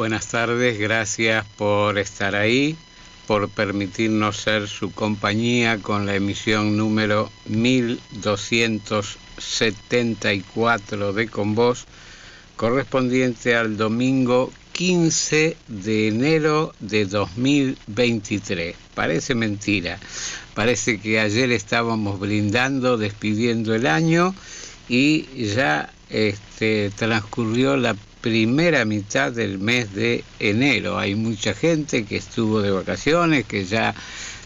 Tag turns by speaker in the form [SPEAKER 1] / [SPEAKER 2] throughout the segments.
[SPEAKER 1] buenas tardes, gracias por estar ahí, por permitirnos ser su compañía con la emisión número 1274 de Con Vos, correspondiente al domingo 15 de enero de 2023. Parece mentira, parece que ayer estábamos brindando, despidiendo el año y ya transcurrió la primera mitad del mes de enero. Hay mucha gente que estuvo de vacaciones, que ya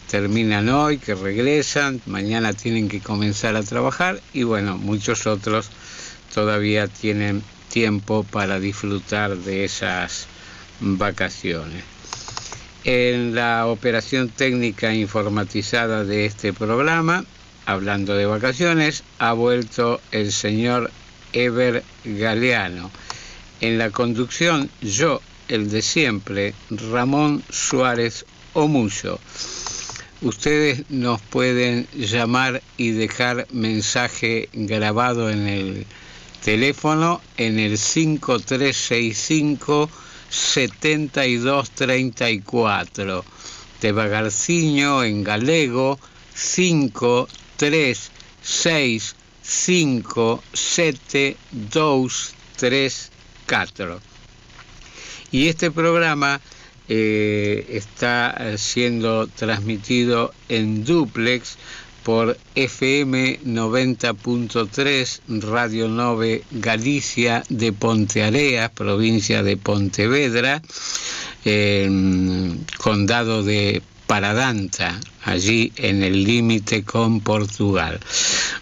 [SPEAKER 1] terminan hoy, que regresan, mañana tienen que comenzar a trabajar y bueno, muchos otros todavía tienen tiempo para disfrutar de esas vacaciones. En la operación técnica informatizada de este programa, hablando de vacaciones, ha vuelto el señor Eber Galeano. En la conducción, yo, el de siempre, Ramón Suárez Omuyo. Ustedes nos pueden llamar y dejar mensaje grabado en el teléfono en el 5365-7234. De Bagarciño en galego 5365-7234. Y este programa está siendo transmitido en dúplex por FM 90.3 Radio 9 Galicia de Ponteareas, provincia de Pontevedra, condado de Paradanta, allí en el límite con Portugal.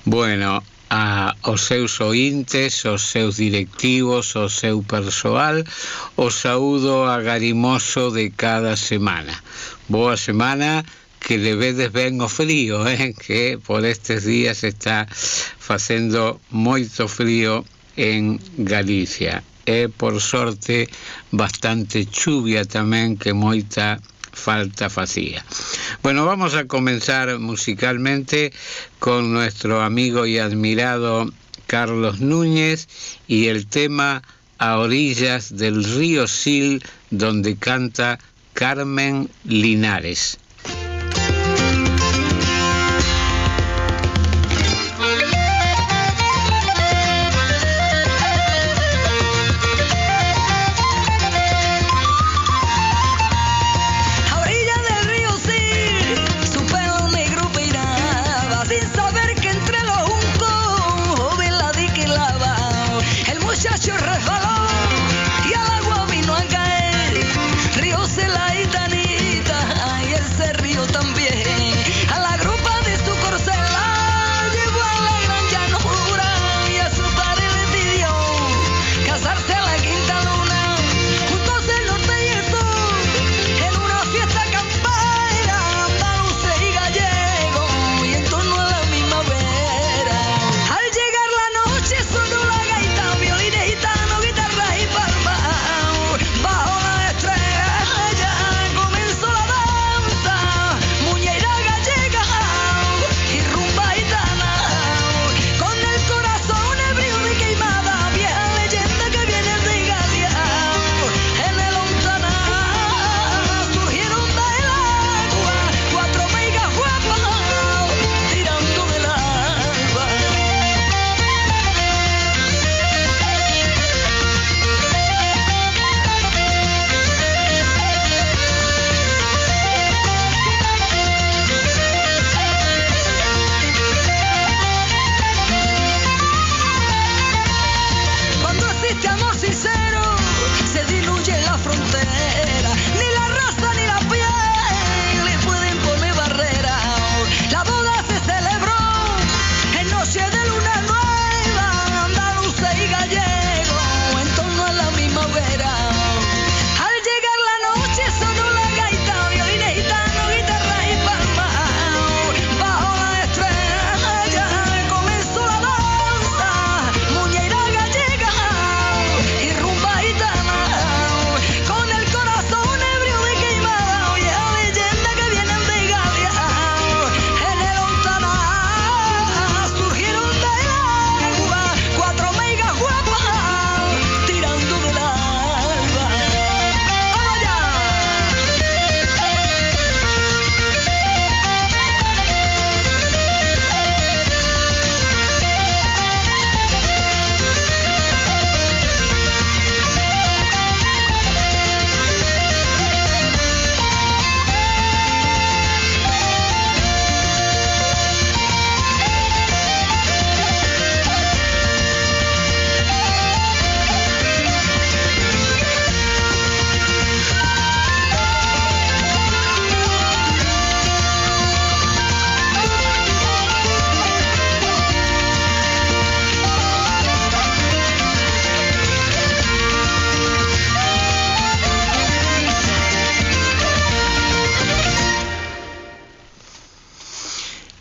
[SPEAKER 1] Bueno, aos seus ointes, aos seus directivos, ao seu persoal, o saúdo agarimoso de cada semana. Boa semana, que levedes ben o frío, que por estes días está facendo moito frío en Galicia. E, por sorte, bastante chuvia tamén, que moita falta facía. Bueno, vamos a comenzar musicalmente con nuestro amigo y admirado Carlos Núñez y el tema A orillas del río Sil, donde canta Carmen Linares.
[SPEAKER 2] Resbaló y al agua vino a caer, rióse la gitanita y él se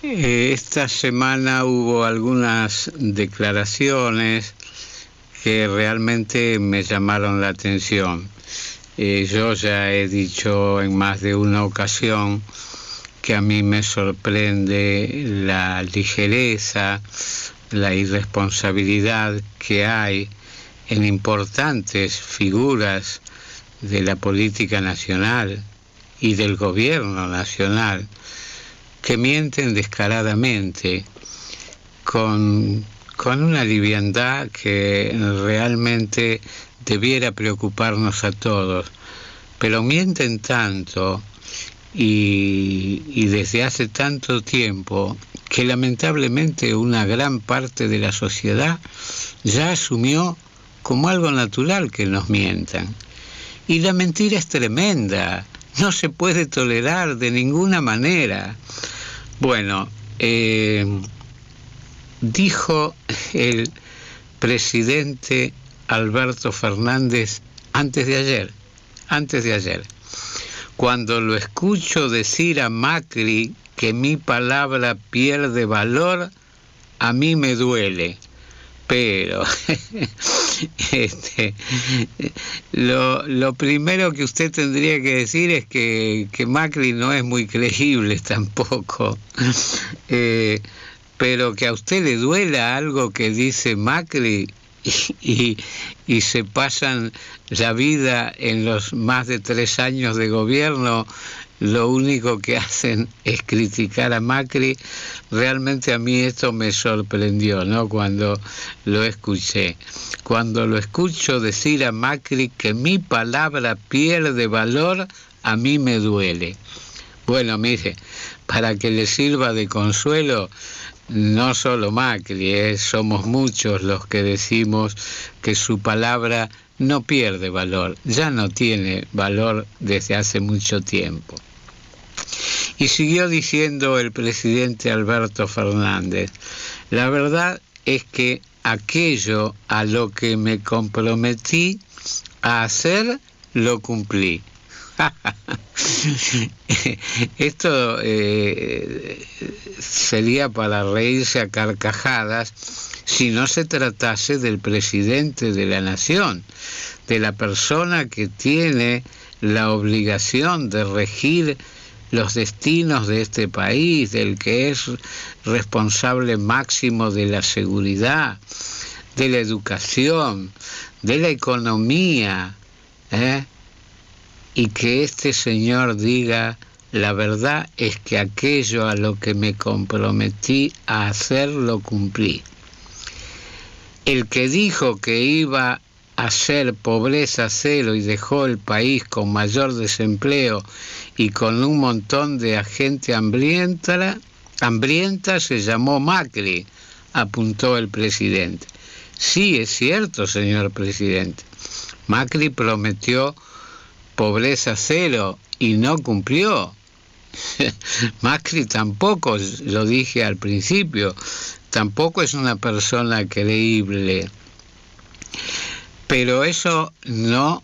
[SPEAKER 1] Esta semana hubo algunas declaraciones que realmente me llamaron la atención. Yo ya he dicho en más de una ocasión que a mí me sorprende la ligereza, la irresponsabilidad que hay en importantes figuras de la política nacional y del gobierno nacional, que mienten descaradamente con una liviandad que realmente debiera preocuparnos a todos, pero mienten tanto y desde hace tanto tiempo que lamentablemente una gran parte de la sociedad ya asumió como algo natural que nos mientan. Y la mentira es tremenda, no se puede tolerar de ninguna manera. Bueno, dijo el presidente Alberto Fernández antes de ayer, cuando lo escucho decir a Macri que mi palabra pierde valor, a mí me duele. Pero lo primero que usted tendría que decir es que Macri no es muy creíble tampoco, pero que a usted le duela algo que dice Macri y se pasan la vida en los más de 3 años de gobierno, lo único que hacen es criticar a Macri. Realmente a mí esto me sorprendió, ¿no? Cuando lo escuché. Cuando lo escucho decir a Macri que mi palabra pierde valor, a mí me duele. Bueno, mire, para que le sirva de consuelo, no solo Macri, somos muchos los que decimos que su palabra no pierde valor, ya no tiene valor desde hace mucho tiempo. Y siguió diciendo el presidente Alberto Fernández, la verdad es que aquello a lo que me comprometí a hacer, lo cumplí. Esto sería para reírse a carcajadas si no se tratase del presidente de la nación, de la persona que tiene la obligación de regir los destinos de este país, del que es responsable máximo de la seguridad, de la educación, de la economía, y que este señor diga, la verdad es que aquello a lo que me comprometí a hacer lo cumplí. El que dijo que iba a hacer pobreza cero y dejó el país con mayor desempleo y con un montón de gente hambrienta se llamó Macri, apuntó el presidente. Sí, es cierto, señor presidente. Macri prometió pobreza cero y no cumplió. Macri tampoco, lo dije al principio, tampoco es una persona creíble. Pero eso no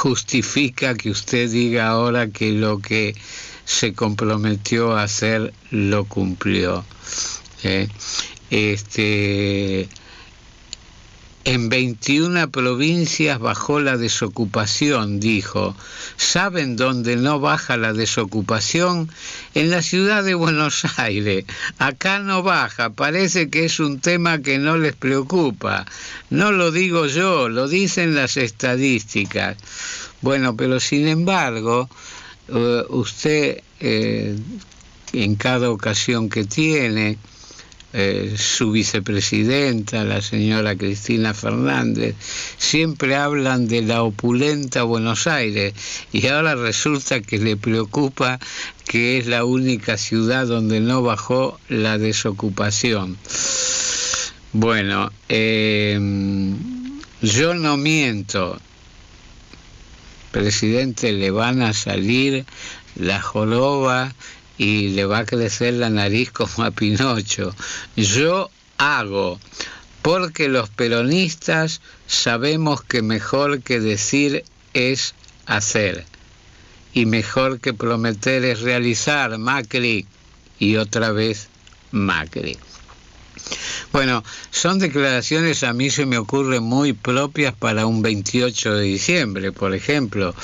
[SPEAKER 1] justifica que usted diga ahora que lo que se comprometió a hacer lo cumplió. En 21 provincias bajó la desocupación, dijo. ¿Saben dónde no baja la desocupación? En la ciudad de Buenos Aires. Acá no baja, parece que es un tema que no les preocupa. No lo digo yo, lo dicen las estadísticas. Bueno, pero sin embargo, usted en cada ocasión que tiene, su vicepresidenta, la señora Cristina Fernández, siempre hablan de la opulenta Buenos Aires y ahora resulta que le preocupa que es la única ciudad donde no bajó la desocupación. Bueno, yo no miento, presidente, le van a salir la joroba y le va a crecer la nariz como a Pinocho. Yo hago, porque los peronistas sabemos que mejor que decir es hacer, y mejor que prometer es realizar, Macri. Y otra vez Macri. Bueno, son declaraciones, a mí se me ocurren muy propias para un 28 de diciembre, por ejemplo,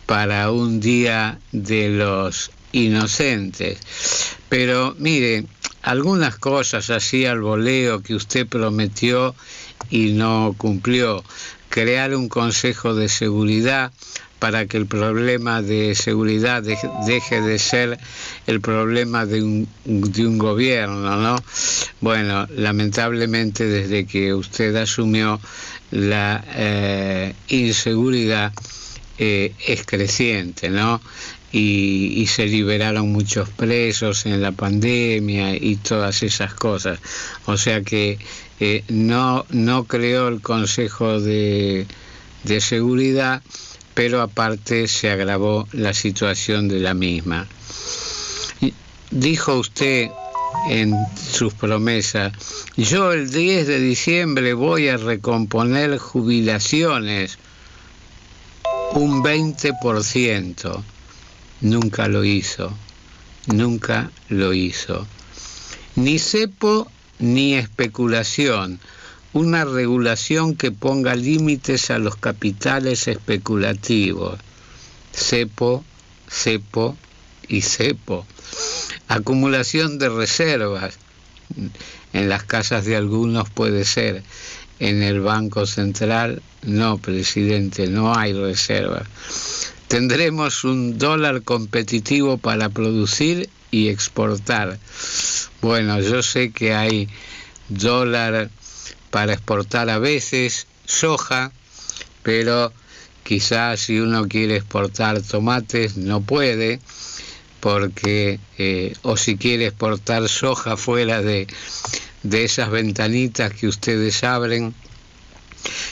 [SPEAKER 1] para un Día de los Inocentes. Pero mire, algunas cosas así al voleo que usted prometió y no cumplió. Crear un Consejo de Seguridad para que el problema de seguridad deje de ser el problema de un gobierno, ¿no? Bueno, lamentablemente desde que usted asumió la inseguridad es creciente, ¿no? Y se liberaron muchos presos en la pandemia y todas esas cosas. O sea que no creó el Consejo de Seguridad, pero aparte se agravó la situación de la misma. Dijo usted en sus promesas, yo el 10 de diciembre voy a recomponer jubilaciones un 20%. Nunca lo hizo, nunca lo hizo. Ni cepo ni especulación. Una regulación que ponga límites a los capitales especulativos. Cepo, cepo y cepo. Acumulación de reservas. En las casas de algunos puede ser. En el Banco Central, no, presidente, no hay reservas. Tendremos un dólar competitivo para producir y exportar. Bueno, yo sé que hay dólar para exportar a veces, soja, pero quizás si uno quiere exportar tomates no puede, porque o si quiere exportar soja fuera de esas ventanitas que ustedes abren,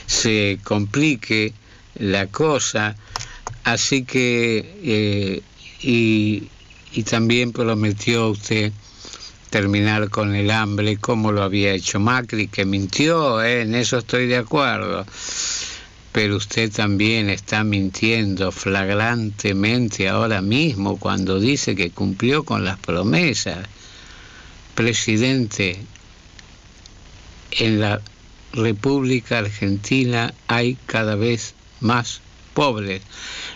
[SPEAKER 1] se complique la cosa. Así que y también prometió usted terminar con el hambre como lo había hecho Macri, que mintió, en eso estoy de acuerdo, pero usted también está mintiendo flagrantemente ahora mismo cuando dice que cumplió con las promesas. Presidente, en la República Argentina hay cada vez más pobres.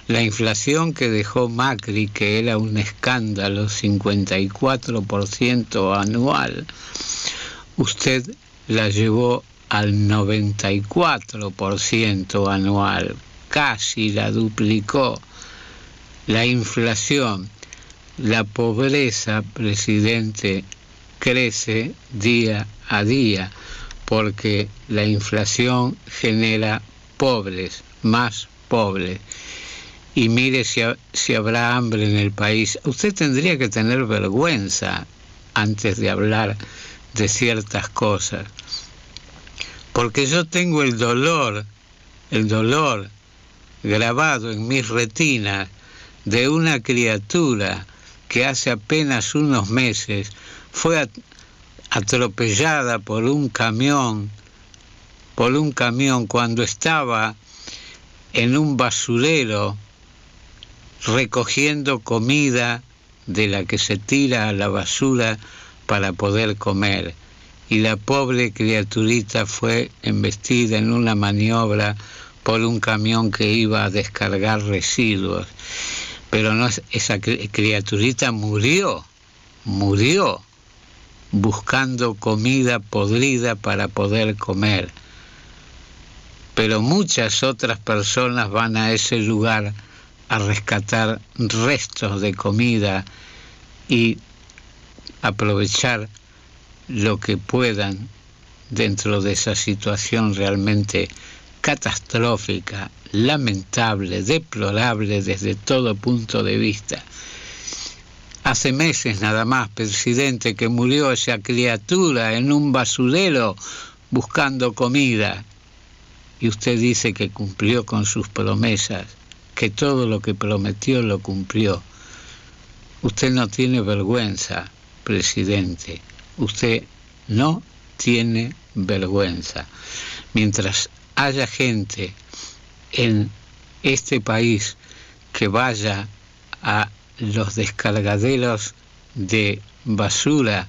[SPEAKER 1] La inflación que dejó Macri, que era un escándalo, 54% anual, usted la llevó al 94% anual, casi la duplicó. La inflación, la pobreza, presidente, crece día a día, porque la inflación genera pobres, más pobres. Y mire si habrá hambre en el país. Usted tendría que tener vergüenza antes de hablar de ciertas cosas. Porque yo tengo el dolor grabado en mis retinas de una criatura que hace apenas unos meses fue atropellada por un camión cuando estaba en un basurero recogiendo comida de la que se tira a la basura para poder comer. Y la pobre criaturita fue embestida en una maniobra por un camión que iba a descargar residuos. Pero no, esa criaturita murió buscando comida podrida para poder comer. Pero muchas otras personas van a ese lugar a rescatar restos de comida y aprovechar lo que puedan dentro de esa situación realmente catastrófica, lamentable, deplorable desde todo punto de vista. Hace meses nada más, presidente, que murió esa criatura en un basurero buscando comida. Y usted dice que cumplió con sus promesas, que todo lo que prometió lo cumplió. Usted no tiene vergüenza, presidente. Usted no tiene vergüenza. Mientras haya gente en este país que vaya a los descargaderos de basura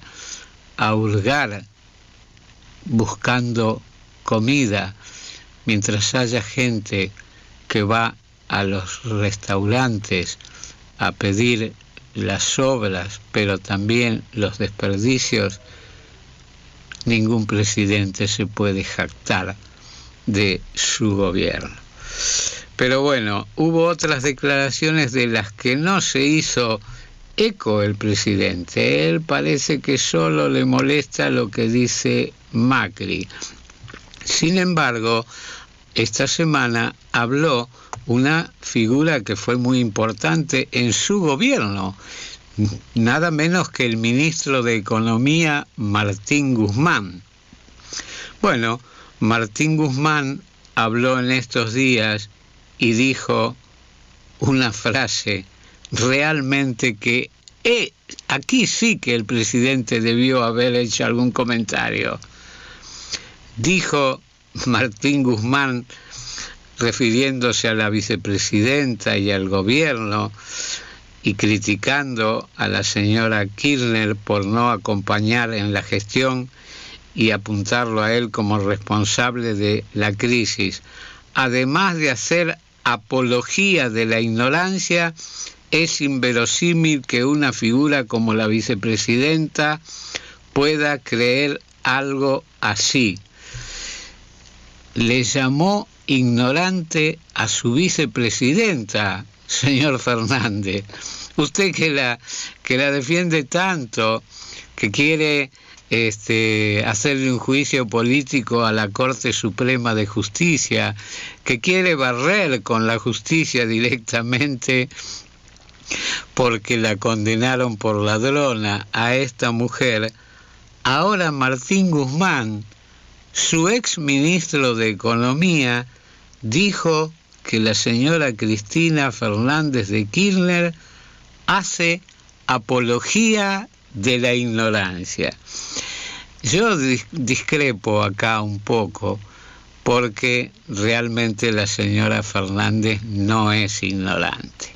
[SPEAKER 1] a hurgar buscando comida, mientras haya gente que va a los restaurantes a pedir las sobras, pero también los desperdicios, ningún presidente se puede jactar de su gobierno. Pero bueno, hubo otras declaraciones de las que no se hizo eco el presidente. Él parece que solo le molesta lo que dice Macri. Sin embargo, esta semana habló una figura que fue muy importante en su gobierno, nada menos que el ministro de Economía, Martín Guzmán. Bueno, Martín Guzmán habló en estos días y dijo una frase realmente que aquí sí que el presidente debió haber hecho algún comentario. Dijo Martín Guzmán, refiriéndose a la vicepresidenta y al gobierno y criticando a la señora Kirchner por no acompañar en la gestión y apuntarlo a él como responsable de la crisis. Además de hacer apología de la ignorancia, es inverosímil que una figura como la vicepresidenta pueda creer algo así. Le llamó ignorante a su vicepresidenta, señor Fernández. Usted que la defiende tanto, que quiere hacerle un juicio político a la Corte Suprema de Justicia, que quiere barrer con la justicia directamente porque la condenaron por ladrona a esta mujer. Ahora Martín Guzmán, su ex ministro de Economía, dijo que la señora Cristina Fernández de Kirchner hace apología de la ignorancia. Yo discrepo acá un poco, porque realmente la señora Fernández no es ignorante.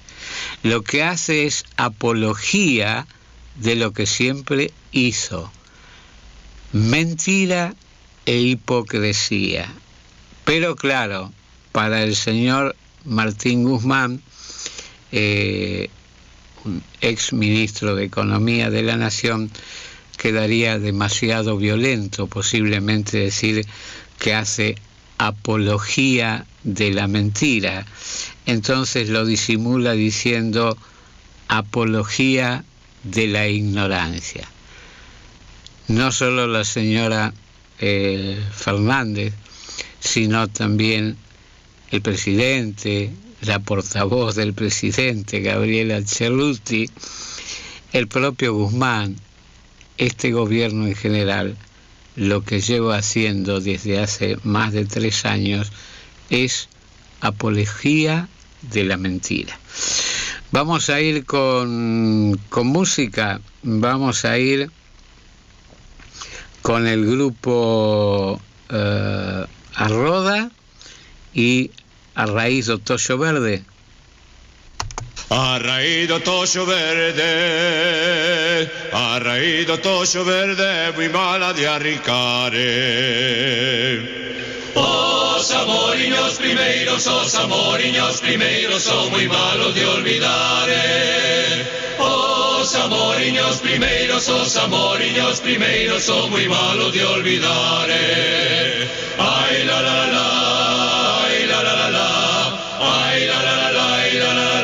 [SPEAKER 1] Lo que hace es apología de lo que siempre hizo: mentira e hipocresía. Pero claro, para el señor Martín Guzmán, un ex ministro de Economía de la Nación, quedaría demasiado violento posiblemente decir que hace apología de la mentira. Entonces lo disimula diciendo apología de la ignorancia. No solo la señora Fernández, sino también el presidente, la portavoz del presidente, Gabriela Cerruti, el propio Guzmán, este gobierno en general, lo que lleva haciendo desde hace más de 3 años es apología de la mentira. Vamos a ir con música, vamos a ir con el grupo Arroda y A Raíz do Toyo Verde.
[SPEAKER 2] A raíz do toxo verde, a raíz do toxo verde, muy mala de arricare. Os amoriños primeiros son muy malos de olvidar. Os amoriños primeiros son muy malos de olvidar. Ay la la la, ay la la la, ay la la la, ay la la la.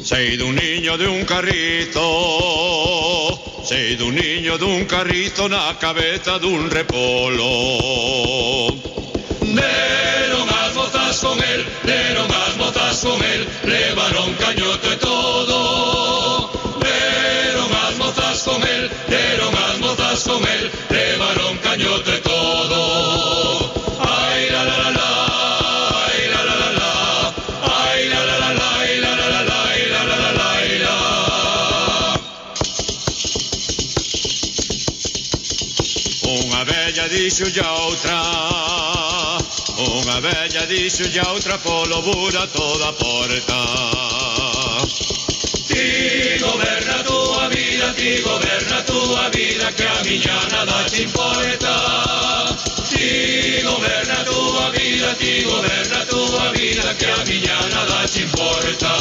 [SPEAKER 2] Sei d'un niño de un carrito na cabeza dun repolo. Deron as mozas con él, levaron cañoto e todo. Deron as mozas con él, levaron cañoto e todo. Ay la la la la. Unha vella dixo ya outra polo bura toda porta. tua vida que a miña nada te importa. Ti goberna tua vida que a miña nada te importa.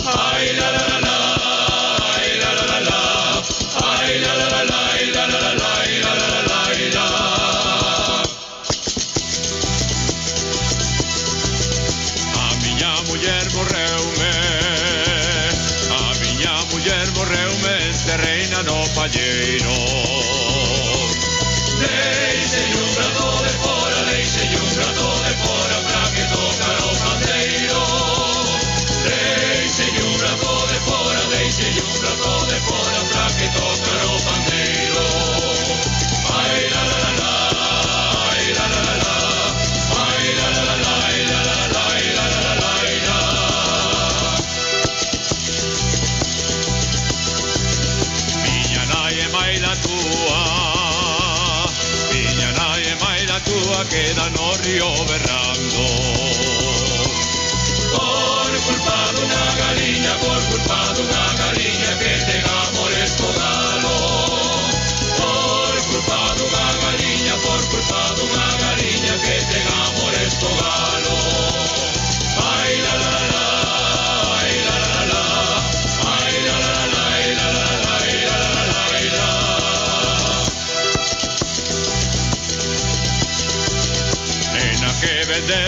[SPEAKER 2] Ay la la la la, ay la la la la, ay la la la la, ay la la la la, ay la la la la, ay la. A miña muller morreume enterreina no palleiro. Deixei un brazo de fora pra que tocar o pandeiro. Deixei un brazo de fora pra que tocar o pandeiro. Ai la la la la, ai la la la la, ai la la la la, ai la la la la, ai la la la la, ai la. Miña nai é mai la tua, queda no río berrando. Por culpa dunha galiña que ten amores co galo. Por culpa dunha galiña que ten amores co galo. Ai la la la, ai la la la, ai la la la, ai la la la, ai la la la, ai la. Que vende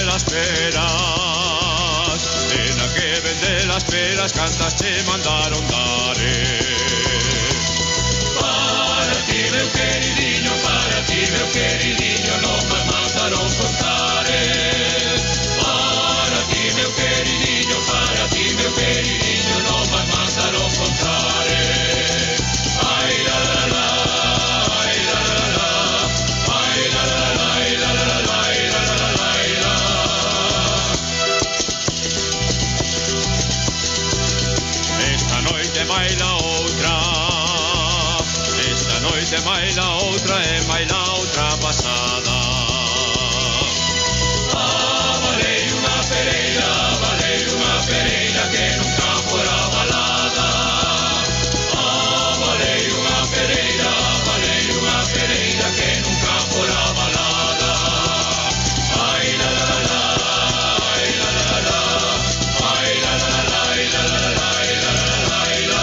[SPEAKER 2] las peras, cantas che mandaron dare. Para ti meu queridinho, non me mandaron contare. Para ti meu queridinho, non me mandaron contare. Ai la la la, ai la la la, ai la la la, ai la la la, ai la la la. Mai la outra e mai la outra pasada. Valei unha pereira que nunca fora balada. Valei unha pereira que nunca fora balada. Ai la la la la, ai la la la la, ai la la la la, ai la la la la, ai la la la la, ai la.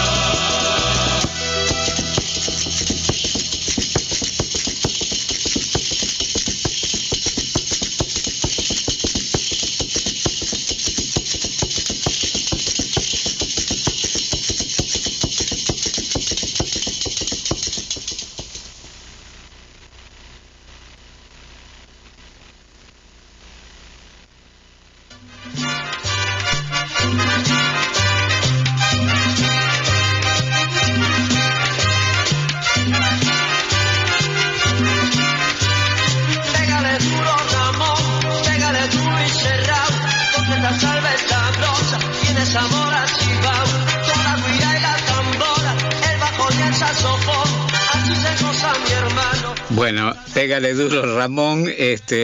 [SPEAKER 1] Bueno, pégale duro Ramón,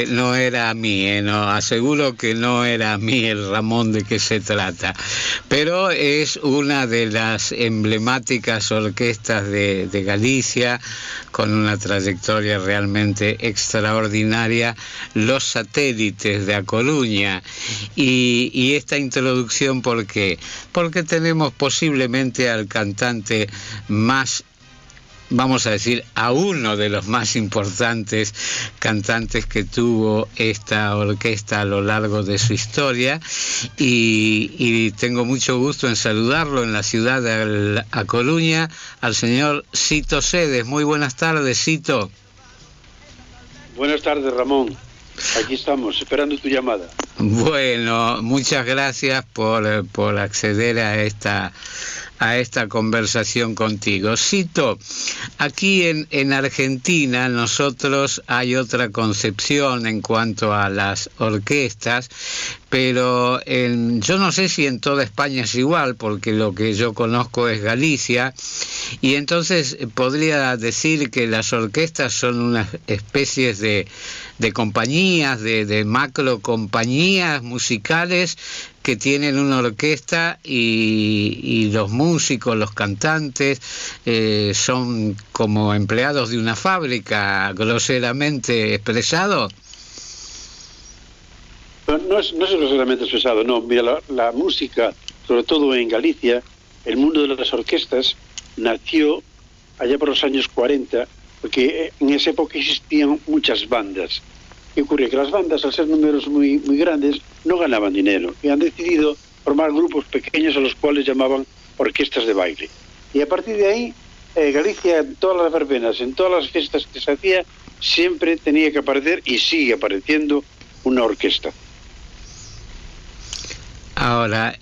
[SPEAKER 1] no era a mí, no, aseguro que no era a mí el Ramón de que se trata, pero es una de las emblemáticas orquestas de Galicia, con una trayectoria realmente extraordinaria, Los Satélites de A Coruña, y esta introducción, ¿por qué? Porque tenemos posiblemente al cantante más, vamos a decir, a uno de los más importantes cantantes que tuvo esta orquesta a lo largo de su historia, y tengo mucho gusto en saludarlo en la ciudad de A Coruña, al señor Sito Sedes. Muy buenas tardes, Sito.
[SPEAKER 3] Buenas tardes, Ramón. Aquí estamos, esperando tu llamada.
[SPEAKER 1] Bueno, muchas gracias por acceder a esta conversación contigo. Sito, aquí en Argentina nosotros hay otra concepción en cuanto a las orquestas, pero yo no sé si en toda España es igual, porque lo que yo conozco es Galicia, y entonces podría decir que las orquestas son unas especies de compañías, de macro compañías musicales que tienen una orquesta y los músicos, los cantantes, son como empleados de una fábrica, groseramente expresado.
[SPEAKER 3] No es groseramente expresado, no. Mira, la música, sobre todo en Galicia, el mundo de las orquestas nació allá por los años 40, porque en esa época existían muchas bandas. ¿Qué ocurre? Que las bandas, al ser números muy, muy grandes, no ganaban dinero y han decidido formar grupos pequeños a los cuales llamaban orquestas de baile. Y a partir de ahí, Galicia, en todas las verbenas, en todas las fiestas que se hacía, siempre tenía que aparecer, y sigue apareciendo, una orquesta.
[SPEAKER 1] Ahora,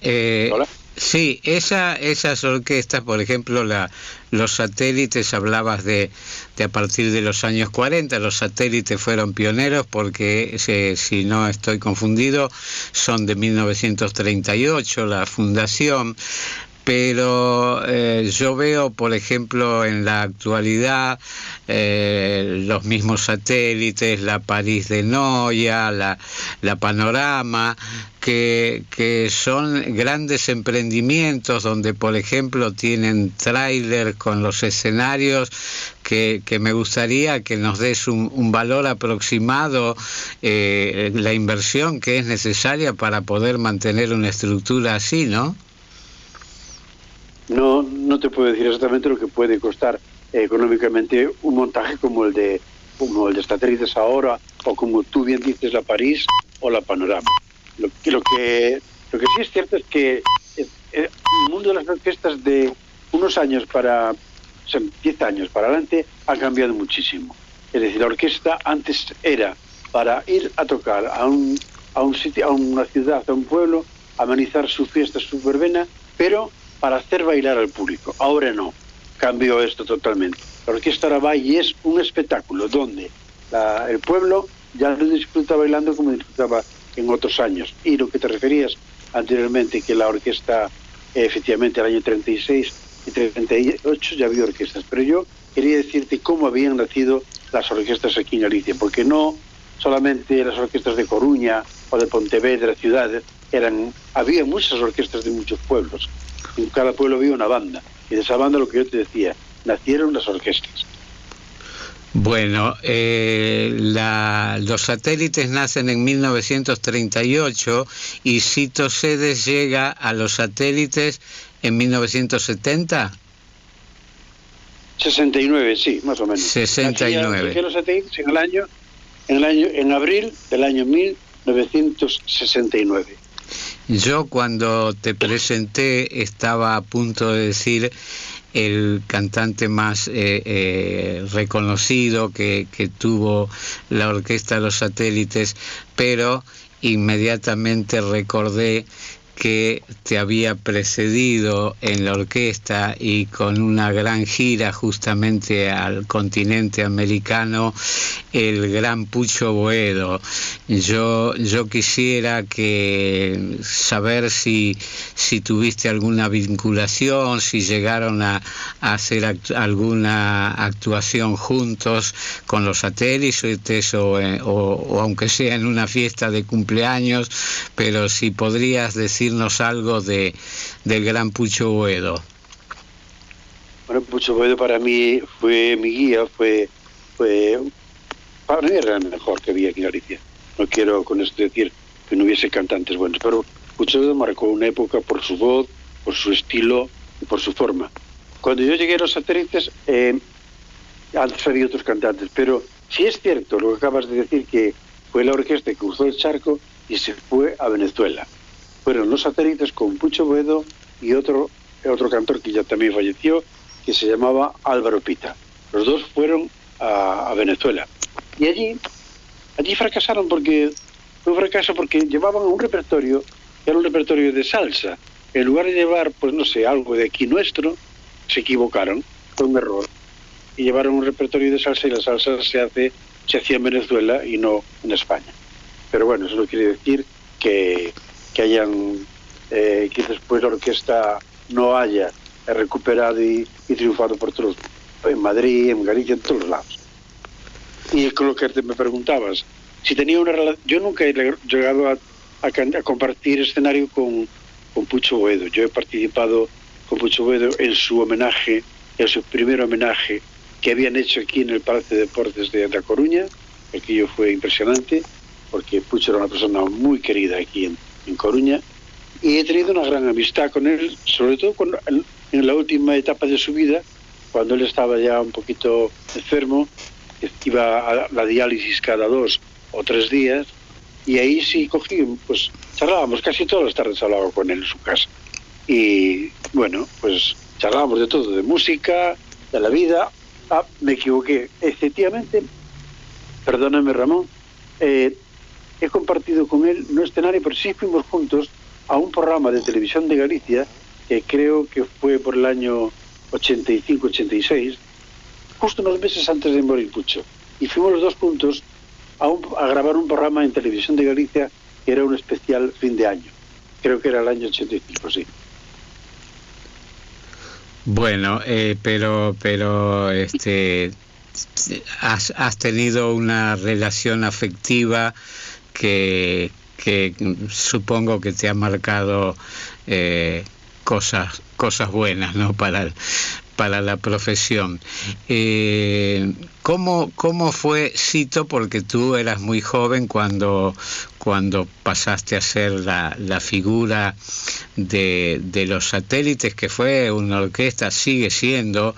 [SPEAKER 3] ¿Hola?
[SPEAKER 1] sí, esas orquestas, por ejemplo, los satélites, hablabas de a partir de los años 40, los satélites fueron pioneros porque, si no estoy confundido, son de 1938 la fundación. Pero yo veo, por ejemplo, en la actualidad los mismos satélites, la París de Noia, la Panorama, que son grandes emprendimientos donde, por ejemplo, tienen tráiler con los escenarios que me gustaría que nos des un valor aproximado, la inversión que es necesaria para poder mantener una estructura así, ¿no?
[SPEAKER 3] No te puedo decir exactamente lo que puede costar económicamente un montaje como el de satélites ahora, o como tú bien dices, la París o la Panorama. Lo que sí es cierto es que el mundo de las orquestas de unos años 10 años para adelante ha cambiado muchísimo. Es decir, la orquesta antes era para ir a tocar a un sitio, a una ciudad, a un pueblo, amenizar su fiesta, su verbena, pero para hacer bailar al público. Ahora no, cambió esto totalmente. La orquesta ahora va y es un espectáculo donde el pueblo ya no disfruta bailando como disfrutaba en otros años. Y lo que te referías anteriormente, que la orquesta, efectivamente, el año 36 y 38 ya había orquestas, pero yo quería decirte cómo habían nacido las orquestas aquí en Galicia, porque no solamente las orquestas de Coruña o de Pontevedra, ciudades, había muchas orquestas de muchos pueblos. En cada pueblo había una banda, y de esa banda, lo que yo te decía, nacieron las orquestas.
[SPEAKER 1] Bueno, los satélites nacen en 1938 y Cito Sedes llega a los satélites en 1970.
[SPEAKER 3] 69, sí, más o menos.
[SPEAKER 1] 69.
[SPEAKER 3] Los satélites en abril del año 1969.
[SPEAKER 1] Yo, cuando te presenté, estaba a punto de decir el cantante más reconocido que tuvo la orquesta de los satélites, pero inmediatamente recordé que te había precedido en la orquesta y con una gran gira justamente al continente americano, el gran Pucho Boedo. Yo quisiera saber si tuviste alguna vinculación, si llegaron a hacer alguna actuación juntos con los satélites o aunque sea en una fiesta de cumpleaños, pero si podrías decirnos algo del gran Pucho Boedo.
[SPEAKER 3] Bueno, Pucho Boedo para mí fue mi guía, para mí era el mejor que había aquí en Galicia. No quiero con esto decir que no hubiese cantantes buenos, pero Pucho Boedo marcó una época por su voz, por su estilo y por su forma. Cuando yo llegué a los satélites, antes había otros cantantes, pero sí es cierto lo que acabas de decir, que fue la orquesta que cruzó el charco y se fue a Venezuela. Fueron los satélites con Pucho Boedo y otro cantor que ya también falleció, que se llamaba Álvaro Pita. Los dos fueron a Venezuela. Y allí fracasaron porque fue un fracaso porque llevaban un repertorio, que era un repertorio de salsa. En lugar de llevar, pues no sé, algo de aquí nuestro, se equivocaron, fue un error. Y llevaron un repertorio de salsa, y la salsa se hacía en Venezuela y no en España. Pero bueno, eso no quiere decir que después la orquesta no haya recuperado y triunfado por todos, en Madrid, en Galicia, en todos lados. Y con lo que me preguntabas, si tenía una relación, yo nunca he llegado a a compartir escenario con Pucho Boedo. Yo he participado con Pucho Boedo en su homenaje, en su primer homenaje que habían hecho aquí en el Palacio de Deportes de A Coruña. Aquello fue impresionante, porque Pucho era una persona muy querida aquí en Coruña, y he tenido una gran amistad con él, sobre todo en la última etapa de su vida, cuando él estaba ya un poquito enfermo, iba a la diálisis cada 2 o 3 días, y ahí sí cogí, pues charlábamos, casi todas las tardes hablaba con él en su casa, y bueno, pues charlábamos de todo, de música, de la vida. Me equivoqué, efectivamente, perdóname Ramón, he compartido con él no escenario, pero sí fuimos juntos a un programa de televisión de Galicia, que creo que fue por el año 85-86, justo unos meses antes de morir Pucho, y fuimos los dos juntos a grabar un programa en televisión de Galicia que era un especial fin de año, creo que era el año 85, sí.
[SPEAKER 1] Bueno, pero has tenido una relación afectiva que supongo que te ha marcado cosas buenas, ¿no? Para la profesión. ¿Cómo fue, Sito? Porque tú eras muy joven cuando pasaste a ser la figura de los Satélites, que fue una orquesta, sigue siendo,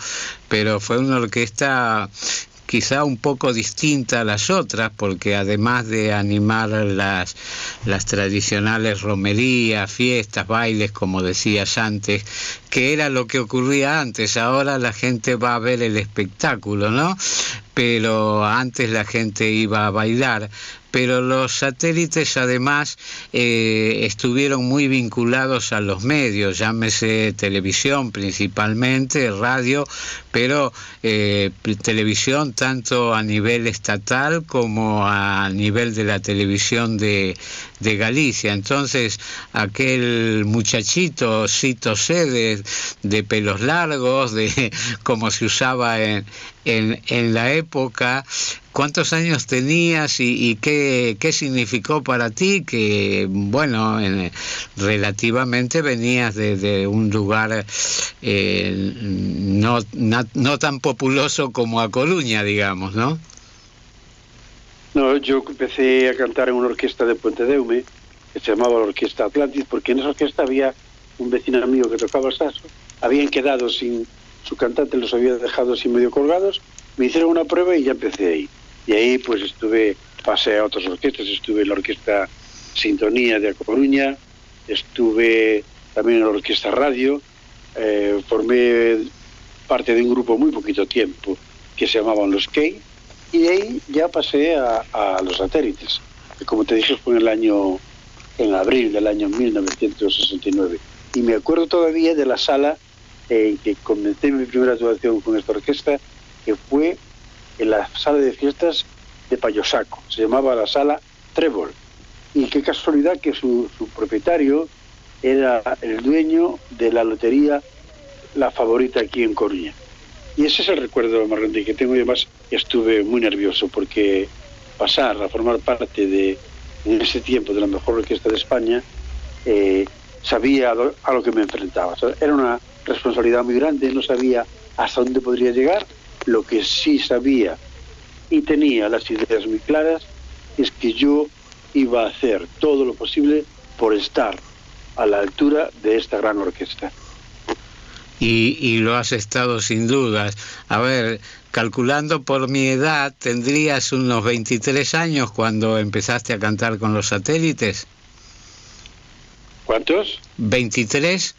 [SPEAKER 1] pero fue una orquesta quizá un poco distinta a las otras, porque además de animar las tradicionales romerías, fiestas, bailes, como decías antes, que era lo que ocurría antes, ahora la gente va a ver el espectáculo, ¿no? Pero antes la gente iba a bailar. Pero los Satélites además estuvieron muy vinculados a los medios, llámese televisión principalmente, radio, pero televisión tanto a nivel estatal como a nivel de la televisión de Galicia. Entonces aquel muchachito, Sito C, de pelos largos, de como se usaba en la época, ¿cuántos años tenías y qué significó para ti? Que, bueno, relativamente venías de un lugar no tan populoso como A Coruña, digamos, ¿no?
[SPEAKER 3] No, yo empecé a cantar en una orquesta de Puente Deume, que se llamaba la Orquesta Atlantis, porque en esa orquesta había un vecino mío que tocaba el saxo, habían quedado sin su cantante, los había dejado así medio colgados, me hicieron una prueba y ya empecé ahí. Y ahí pues pasé a otras orquestas, estuve en la Orquesta Sintonía de A Coruña, estuve también en la Orquesta Radio, formé parte de un grupo muy poquito tiempo que se llamaban Los Key, y de ahí ya pasé a los Satélites, que como te dije fue en abril del año 1969. Y me acuerdo todavía de la sala en que comencé mi primera actuación con esta orquesta, que fue en la sala de fiestas de Payosaco, se llamaba la sala Trébol, y qué casualidad que su propietario era el dueño de la lotería La Favorita aquí en Coruña. Y ese es el recuerdo más grande que tengo, y además estuve muy nervioso porque pasar a formar parte en ese tiempo de la mejor orquesta de España, sabía a lo que me enfrentaba. O sea, era una responsabilidad muy grande, no sabía hasta dónde podría llegar. Lo que sí sabía y tenía las ideas muy claras es que yo iba a hacer todo lo posible por estar a la altura de esta gran orquesta.
[SPEAKER 1] Y lo has estado sin dudas. A ver, calculando por mi edad, ¿tendrías unos 23 años cuando empezaste a cantar con los Satélites?
[SPEAKER 3] ¿Cuántos?
[SPEAKER 1] 23.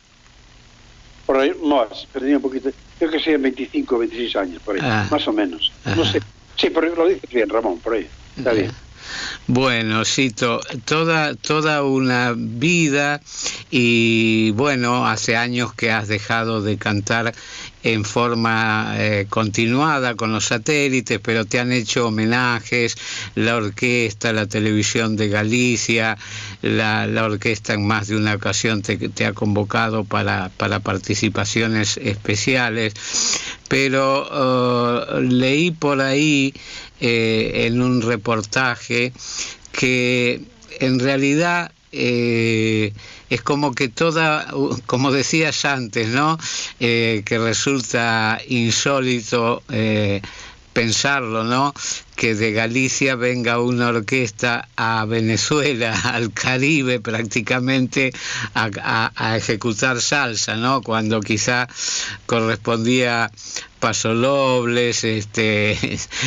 [SPEAKER 3] Por ahí, más, perdí un poquito. Creo que sean 25 o 26 años, por ahí, más o menos. Ajá. No sé. Sí, pero lo dices bien, Ramón, por ahí. Está bien.
[SPEAKER 1] Bueno, Sito, toda una vida, y bueno, hace años que has dejado de cantar en forma continuada con los Satélites, pero te han hecho homenajes, la orquesta, la televisión de Galicia, la orquesta en más de una ocasión te ha convocado para participaciones especiales, pero leí por ahí en un reportaje que en realidad es como que toda, como decías antes, ¿no? Que resulta insólito pensarlo, ¿no? Que de Galicia venga una orquesta a Venezuela, al Caribe prácticamente, a ejecutar salsa, ¿no? Cuando quizá correspondía pasodobles,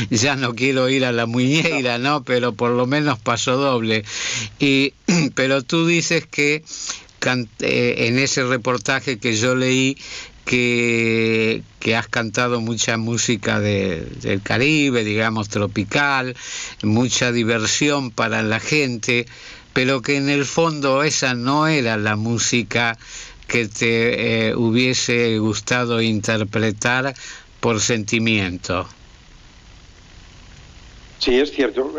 [SPEAKER 1] ya no quiero ir a la muñeira, ¿no? Pero por lo menos pasodoble. Pero tú dices que en ese reportaje que yo leí, que has cantado mucha música del Caribe, digamos, tropical, mucha diversión para la gente, pero que en el fondo esa no era la música que te hubiese gustado interpretar por sentimiento.
[SPEAKER 3] Sí, es cierto.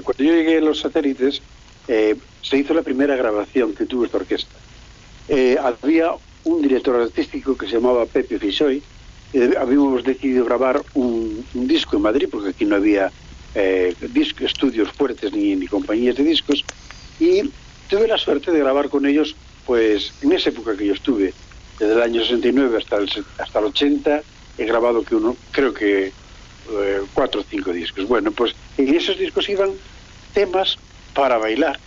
[SPEAKER 3] Cuando yo llegué a Los Satélites, se hizo la primera grabación que tuvo esta orquesta. Había un director artístico que se llamaba Pepe Fisoy. Habíamos decidido grabar un disco en Madrid, porque aquí no había estudios fuertes ni compañías de discos, y tuve la suerte de grabar con ellos, pues en esa época que yo estuve, desde el año 69 hasta el 80, he grabado creo que 4 o 5 discos. Bueno, pues en esos discos iban temas para bailar,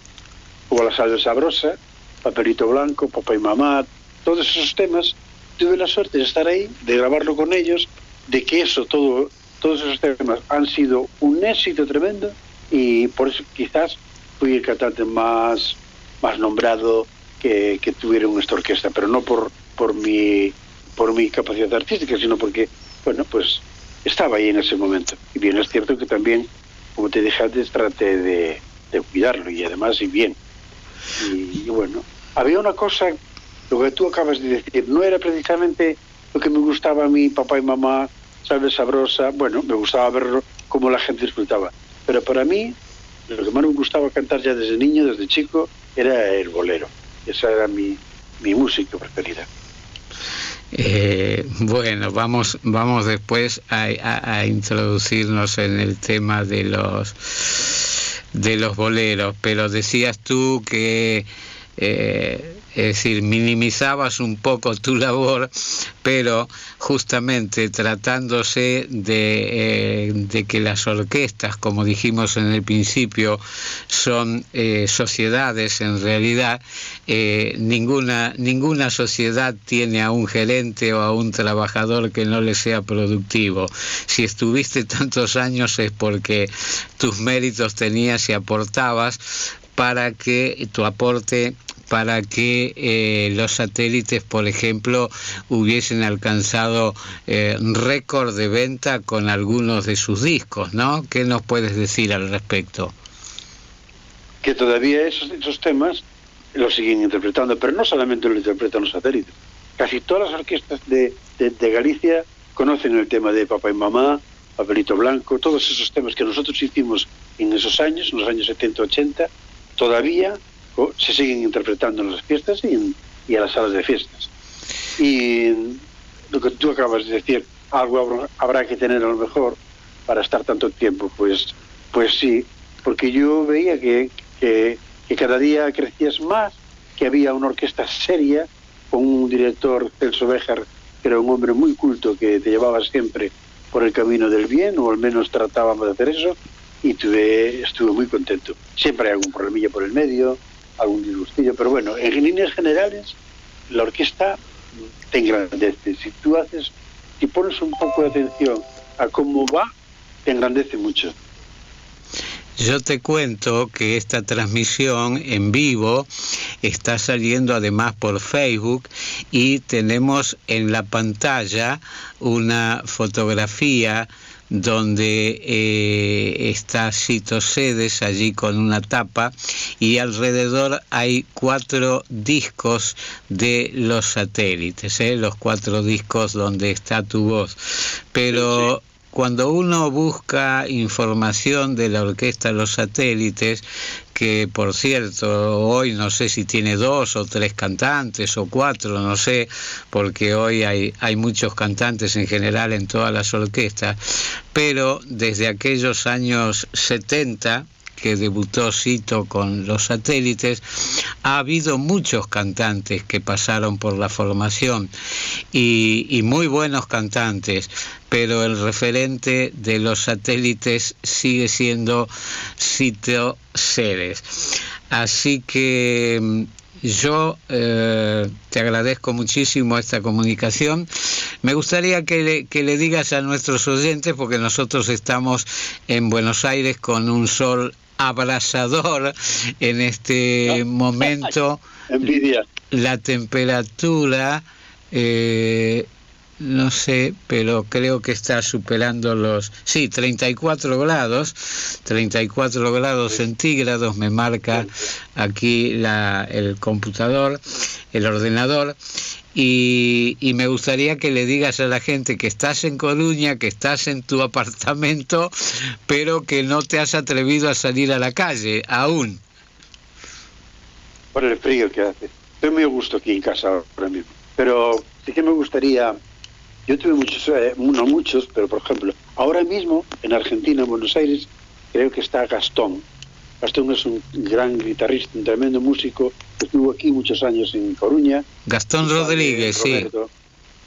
[SPEAKER 3] como La Salsa Sabrosa, Papelito Blanco, Papá y Mamá. Todos esos temas, tuve la suerte de estar ahí, de grabarlo con ellos, de que todos esos temas han sido un éxito tremendo, y por eso quizás fui el cantante más nombrado que tuvieron esta orquesta, pero no por mi capacidad artística, sino porque, bueno, pues estaba ahí en ese momento. Y bien, es cierto que también, como te dije antes, traté de cuidarlo, y además, y bien. Y bueno, había una cosa. Lo que tú acabas de decir, no era precisamente lo que me gustaba a mí, Papá y Mamá, Salve Sabrosa. Bueno, me gustaba ver cómo la gente disfrutaba. Pero para mí, lo que más me gustaba cantar ya desde niño, desde chico, era el bolero. Esa era mi música preferida.
[SPEAKER 1] Bueno, vamos después a introducirnos en el tema de los boleros. Pero decías tú que... es decir, minimizabas un poco tu labor, pero justamente tratándose de que las orquestas, como dijimos en el principio, son sociedades en realidad, ninguna sociedad tiene a un gerente o a un trabajador que no le sea productivo. Si estuviste tantos años es porque tus méritos tenías y aportabas para que los satélites, por ejemplo, hubiesen alcanzado récord de venta con algunos de sus discos, ¿no? ¿Qué nos puedes decir al respecto?
[SPEAKER 3] Que todavía esos temas los siguen interpretando, pero no solamente lo interpretan los satélites. Casi todas las orquestas de Galicia conocen el tema de Papá y Mamá, Papelito Blanco, todos esos temas que nosotros hicimos en esos años, en los años 70-80, todavía se siguen interpretando en las fiestas y a las salas de fiestas. Y lo que tú acabas de decir, algo habrá que tener a lo mejor para estar tanto tiempo, pues sí, porque yo veía que cada día crecías más, que había una orquesta seria, con un director, Celso Béjar, que era un hombre muy culto, que te llevaba siempre por el camino del bien, o al menos tratábamos de hacer eso, y estuve muy contento. Siempre hay algún problemilla por el medio, algún disgustillo, pero bueno, en líneas generales, la orquesta te engrandece. Si pones un poco de atención a cómo va, te engrandece mucho.
[SPEAKER 1] Yo te cuento que esta transmisión en vivo está saliendo además por Facebook, y tenemos en la pantalla una fotografía donde está Cito Sedes allí con una tapa, y alrededor hay 4 discos de los satélites, los 4 discos donde está tu voz. Pero cuando uno busca información de la orquesta Los Satélites, que por cierto hoy no sé si tiene 2 o 3 cantantes o 4, no sé, porque hoy hay muchos cantantes en general en todas las orquestas, pero desde aquellos años 70 que debutó Cito con Los Satélites, ha habido muchos cantantes que pasaron por la formación y muy buenos cantantes, pero el referente de Los Satélites sigue siendo Cito Ceres. Así que yo te agradezco muchísimo esta comunicación. Me gustaría que le digas a nuestros oyentes, porque nosotros estamos en Buenos Aires con un sol abrasador en este momento.
[SPEAKER 3] Envidia.
[SPEAKER 1] La temperatura, no sé, pero creo que está superando los... Sí, 34 grados centígrados me marca aquí el computador, el ordenador, y me gustaría que le digas a la gente que estás en Coruña, que estás en tu apartamento, pero que no te has atrevido a salir a la calle aún.
[SPEAKER 3] Por el frío que hace. Estoy muy a gusto aquí en casa ahora mismo, pero sí que me gustaría... Yo tuve muchos, no muchos, pero por ejemplo, ahora mismo en Argentina, en Buenos Aires, creo que está Gastón. Gastón es un gran guitarrista, un tremendo músico, que estuvo aquí muchos años en Coruña.
[SPEAKER 1] Gastón Rodríguez, sí.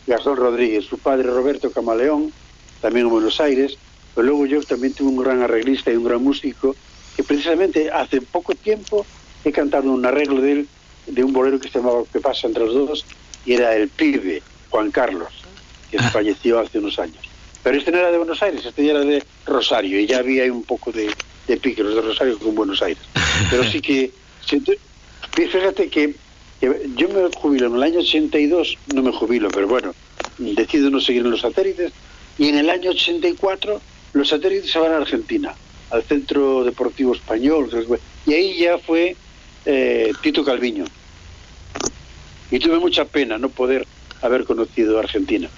[SPEAKER 3] Gastón Rodríguez, su padre Roberto Camaleón, también en Buenos Aires. Pero luego yo también tuve un gran arreglista y un gran músico, que precisamente hace poco tiempo he cantado un arreglo de él, de un bolero que se llamaba ¿Qué pasa entre los dos? Y era el pibe, Juan Carlos, que falleció hace unos años. Pero este no era de Buenos Aires, este ya era de Rosario, y ya había un poco de pique los de Rosario con Buenos Aires. Pero sí que, fíjate que yo me jubilo en el año 82, no me jubilo, pero bueno, decido no seguir en Los Satélites, y en el año 84 Los Satélites se van a Argentina, al Centro Deportivo Español, y ahí ya fue Tito Calviño. Y tuve mucha pena no poder haber conocido Argentina.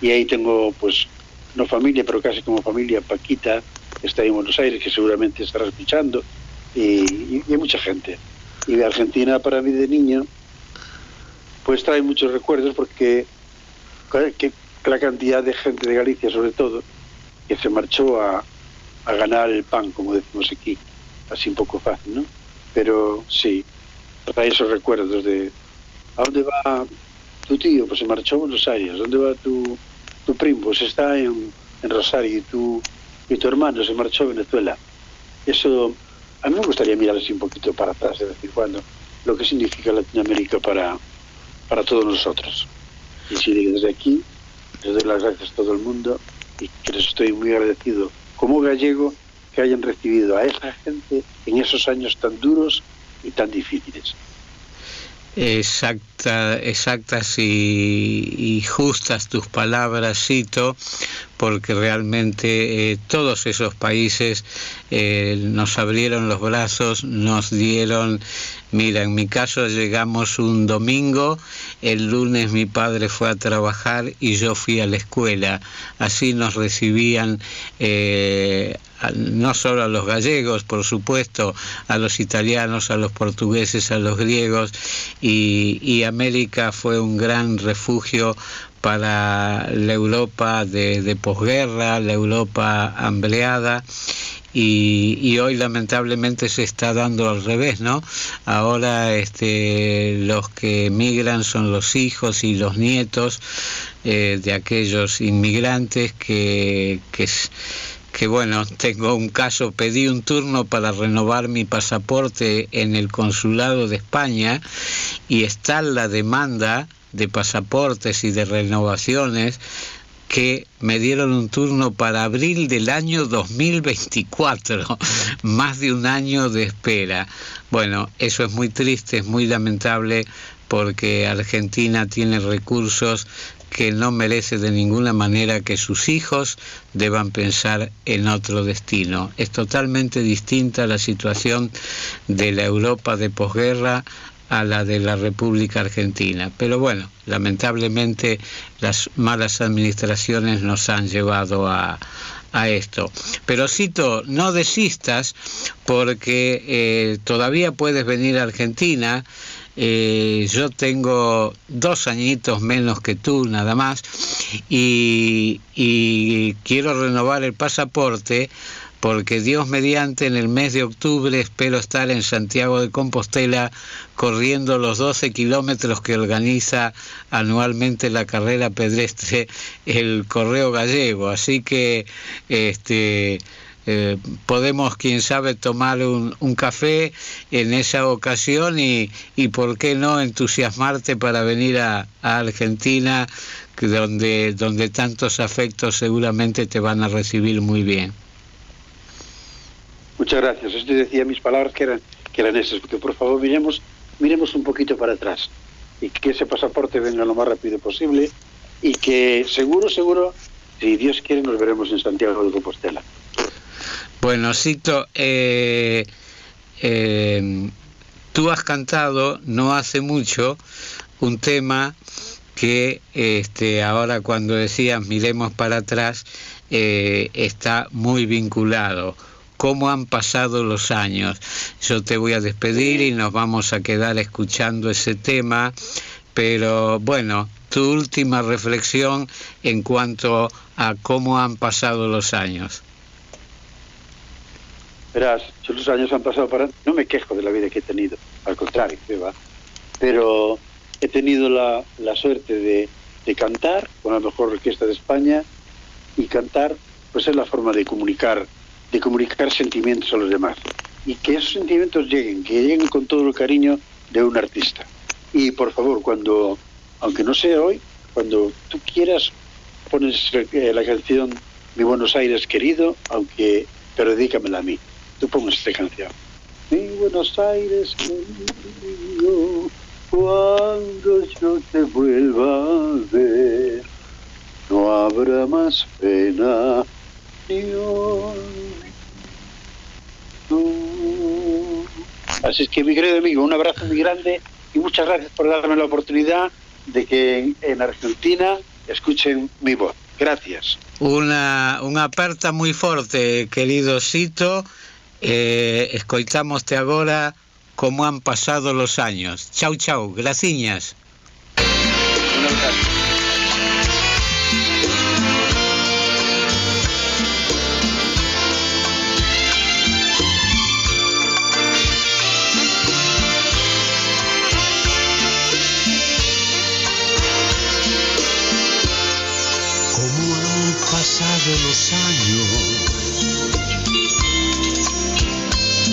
[SPEAKER 3] Y ahí tengo, pues, no familia, pero casi como familia, Paquita, que está en Buenos Aires, que seguramente estará escuchando, y hay mucha gente. Y de Argentina, para mí de niño, pues trae muchos recuerdos, porque la cantidad de gente de Galicia, sobre todo, que se marchó a ganar el pan, como decimos aquí, así un poco fácil, ¿no? Pero sí, trae esos recuerdos de... ¿A dónde va tu tío? Pues se marchó a Buenos Aires. ¿Dónde va tu primo? Pues está en Rosario. Y tu hermano se marchó a Venezuela. Eso, a mí me gustaría mirar así un poquito para atrás de vez en cuando, lo que significa Latinoamérica para todos nosotros. Y sí, desde aquí les doy las gracias a todo el mundo, y que les estoy muy agradecido como gallego que hayan recibido a esa gente en esos años tan duros y tan difíciles.
[SPEAKER 1] Exactas y justas tus palabras, Cito, porque realmente todos esos países nos abrieron los brazos, nos dieron... Mira, en mi caso llegamos un domingo, el lunes mi padre fue a trabajar y yo fui a la escuela. Así nos recibían no solo a los gallegos, por supuesto, a los italianos, a los portugueses, a los griegos, y América fue un gran refugio para la Europa de posguerra, la Europa hambreada. Y hoy lamentablemente se está dando al revés, ¿no? Ahora los que emigran son los hijos y los nietos de aquellos inmigrantes que bueno, tengo un caso, pedí un turno para renovar mi pasaporte en el consulado de España y está la demanda de pasaportes y de renovaciones, que me dieron un turno para abril del año 2024, más de un año de espera. Bueno, eso es muy triste, es muy lamentable, porque Argentina tiene recursos que no merece de ninguna manera que sus hijos deban pensar en otro destino. Es totalmente distinta la situación de la Europa de posguerra a la de la República Argentina. Pero bueno, lamentablemente las malas administraciones nos han llevado a esto. Pero Cito, no desistas, porque todavía puedes venir a Argentina. Yo tengo 2 añitos menos que tú, nada más, y quiero renovar el pasaporte, porque Dios mediante en el mes de octubre espero estar en Santiago de Compostela corriendo los 12 kilómetros que organiza anualmente la carrera pedestre el Correo Gallego. Así que podemos, quién sabe, tomar un café en esa ocasión y por qué no entusiasmarte para venir a Argentina, donde tantos afectos seguramente te van a recibir muy bien.
[SPEAKER 3] Muchas gracias. Esto decía mis palabras que eran esas, porque por favor miremos un poquito para atrás y que ese pasaporte venga lo más rápido posible y que seguro, si Dios quiere, nos veremos en Santiago de Compostela.
[SPEAKER 1] Bueno, Sito, tú has cantado no hace mucho un tema que ahora cuando decías miremos para atrás está muy vinculado. ¿Cómo han pasado los años? Yo te voy a despedir y nos vamos a quedar escuchando ese tema, pero bueno, tu última reflexión en cuanto a cómo han pasado los años.
[SPEAKER 3] Verás, los años han pasado no me quejo de la vida que he tenido, al contrario, pero he tenido la suerte de cantar con la mejor orquesta de España, y cantar pues es la forma de comunicar sentimientos a los demás, y que esos sentimientos lleguen con todo el cariño de un artista. Y por favor, aunque no sea hoy, cuando tú quieras, pones la canción Mi Buenos Aires querido, pero dedícamela a mí. Tú pones esta canción. Mi Buenos Aires querido, cuando yo te vuelva a ver, no habrá más pena ni olvido. Así es que, mi querido amigo, un abrazo muy grande y muchas gracias por darme la oportunidad de que en Argentina escuchen mi voz. Gracias.
[SPEAKER 1] Una aperta muy forte, querido Sito. Escoitámoste agora como han pasado los años. Chau, chau, graciñas.
[SPEAKER 4] Como han pasado los años,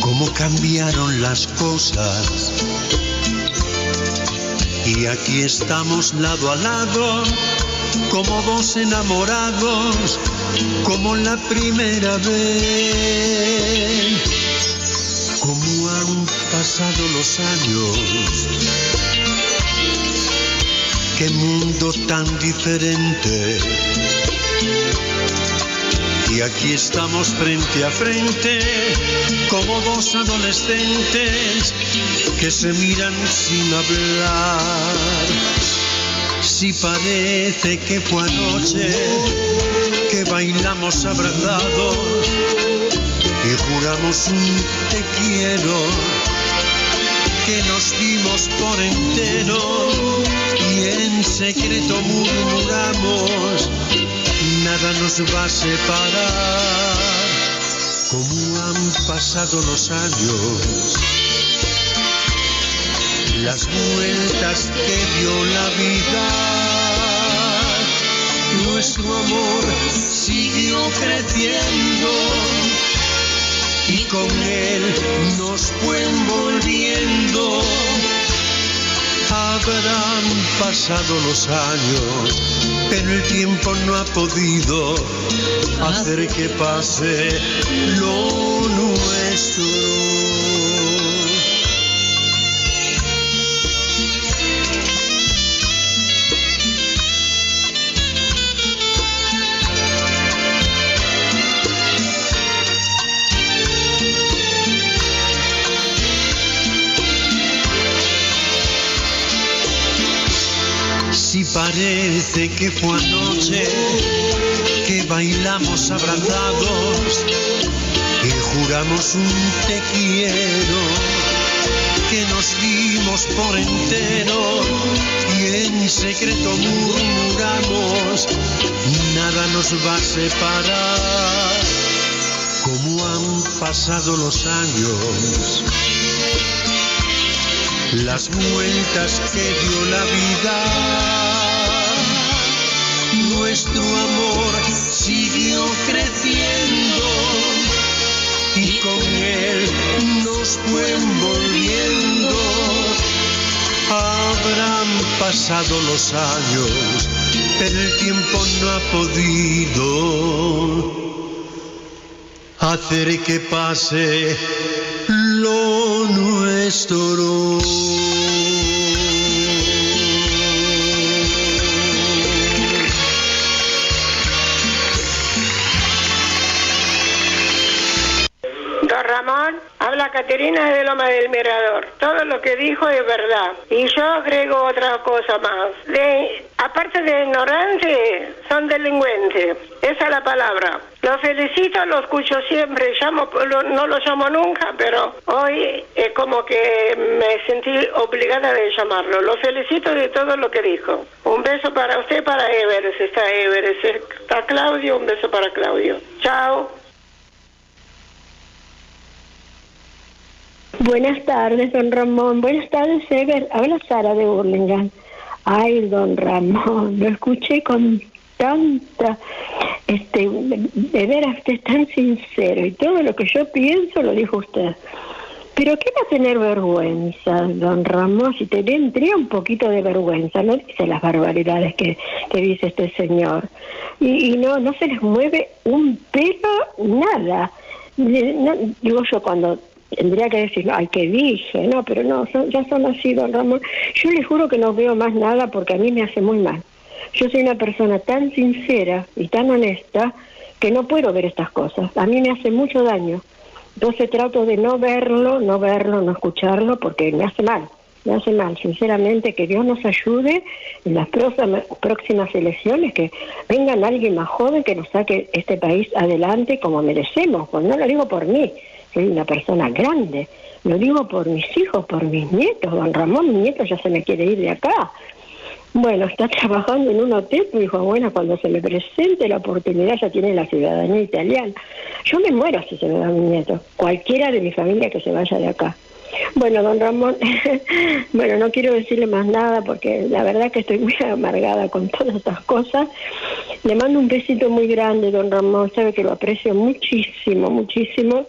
[SPEAKER 4] cómo cambiaron las cosas, y aquí estamos lado a lado, como dos enamorados, como la primera vez. Cómo han pasado los años, qué mundo tan diferente, y aquí estamos frente a frente, como dos adolescentes que se miran sin hablar. Si parece que fue anoche que bailamos abrazados, que juramos un te quiero, que nos dimos por entero y en secreto murmuramos, nada nos va a separar. Cómo han pasado los años, las vueltas que dio la vida, nuestro amor siguió creciendo y con él nos fue envolviendo. Habrán pasado los años, pero el tiempo no ha podido hacer que pase lo nuestro. Si parece que fue anoche que bailamos abrazados, que juramos un te quiero, que nos dimos por entero y en secreto murmuramos, nada nos va a separar. Como pasado los años, las vueltas que dio la vida, nuestro amor siguió creciendo y con él nos fue envolviendo. Habrán pasado los años, pero el tiempo no ha podido hacer que pase lo nuestro.
[SPEAKER 5] Don Ramón, habla Caterina de Loma del Mirador. Todo lo que dijo es verdad. Y yo agrego otra cosa más. Aparte de ignorantes, son delincuentes. Esa es la palabra. Lo felicito, lo escucho siempre. No lo llamo nunca, pero hoy es como que me sentí obligada de llamarlo. Lo felicito de todo lo que dijo. Un beso para usted, para Everest. Está Everest. Está Claudio, un beso para Claudio. Chao.
[SPEAKER 6] Buenas tardes, don Ramón. Buenas tardes, Ever. Habla Sara de Burlingame. Ay, don Ramón, lo escuché con tanta... de veras, usted es tan sincero y todo lo que yo pienso lo dijo usted. Pero ¿qué va a tener vergüenza, don Ramón? Si tendría un poquito de vergüenza, no dice las barbaridades que dice este señor. Y no se les mueve un pelo, nada. No, digo yo cuando... Tendría que decir, ay, ¿qué dije? No, pero no, ya son así, don Ramón. Yo le juro que no veo más nada porque a mí me hace muy mal. Yo soy una persona tan sincera y tan honesta que no puedo ver estas cosas. A mí me hace mucho daño. Entonces trato de no verlo, no escucharlo porque me hace mal. Me hace mal, sinceramente, que Dios nos ayude en las próximas elecciones, que vengan alguien más joven que nos saque este país adelante como merecemos. Pues no lo digo por mí. Soy una persona grande, lo digo por mis hijos, por mis nietos. Don Ramón, mi nieto ya se me quiere ir de acá. Bueno, está trabajando en un hotel, me dijo, bueno, cuando se me presente la oportunidad ya tiene la ciudadanía italiana. Yo me muero si se me da mi nieto, cualquiera de mi familia que se vaya de acá. Bueno, don Ramón, bueno, no quiero decirle más nada porque la verdad que estoy muy amargada con todas estas cosas. Le mando un besito muy grande, don Ramón, sabe que lo aprecio muchísimo, muchísimo.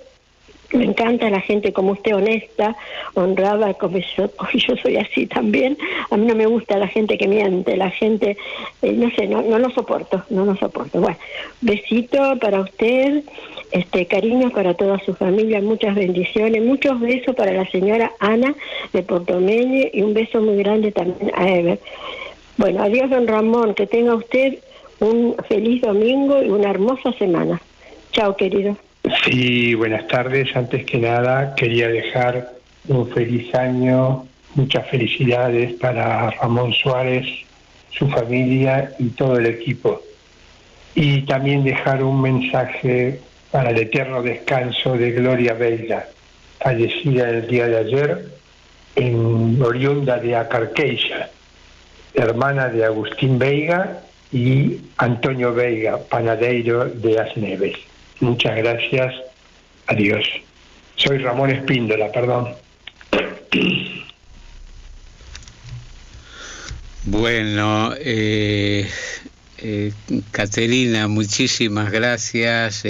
[SPEAKER 6] Me encanta la gente como usted, honesta, honrada, como yo soy así también. A mí no me gusta la gente que miente, la gente, no sé, no lo soporto. Bueno, besito para usted, cariños para toda su familia, muchas bendiciones, muchos besos para la señora Ana de Portomeño y un beso muy grande también a Ever. Bueno, adiós, don Ramón, que tenga usted un feliz domingo y una hermosa semana. Chao, querido.
[SPEAKER 7] Sí, buenas tardes. Antes que nada, quería dejar un feliz año, muchas felicidades para Ramón Suárez, su familia y todo el equipo. Y también dejar un mensaje para el eterno descanso de Gloria Veiga, fallecida el día de ayer, oriunda de Acarqueya, hermana de Agustín Veiga y Antonio Veiga, panadeiro de As Neves. Muchas gracias. Adiós. Soy Ramón Espíndola, perdón.
[SPEAKER 1] Bueno, Caterina, muchísimas gracias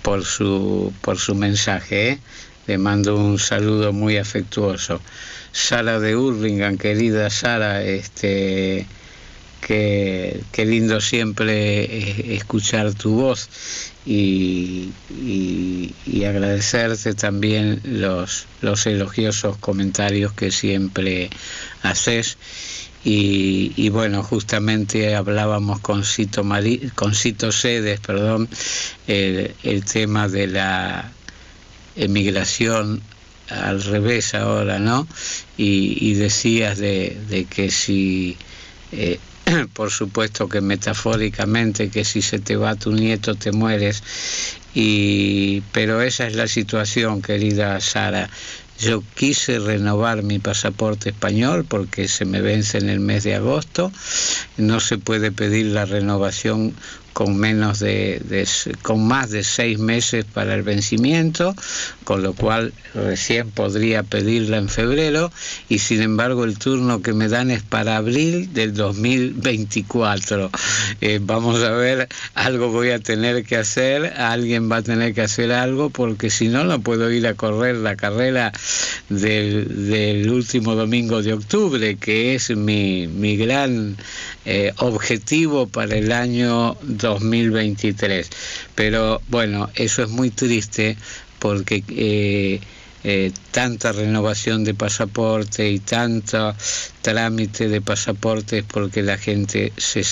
[SPEAKER 1] por su mensaje. Le mando un saludo muy afectuoso. Sara de Hurlingham, querida Sara, Qué lindo siempre escuchar tu voz y agradecerte también los elogiosos comentarios que siempre haces. Y bueno, justamente hablábamos con Cito Sedes, el tema de la emigración al revés ahora, ¿no? Y decías de que si... por supuesto que metafóricamente, que si se te va tu nieto te mueres, pero esa es la situación, querida Sara. Yo quise renovar mi pasaporte español porque se me vence en el mes de agosto. No se puede pedir la renovación con más de 6 meses para el vencimiento, con lo cual recién podría pedirla en febrero, y sin embargo el turno que me dan es para abril del 2024. Vamos a ver, algo voy a tener que hacer, alguien va a tener que hacer algo, porque si no, no puedo ir a correr la carrera del último domingo de octubre, que es mi gran objetivo para el año 2023. Pero bueno, eso es muy triste, porque tanta renovación de pasaporte y tanto trámite de pasaportes, porque la gente se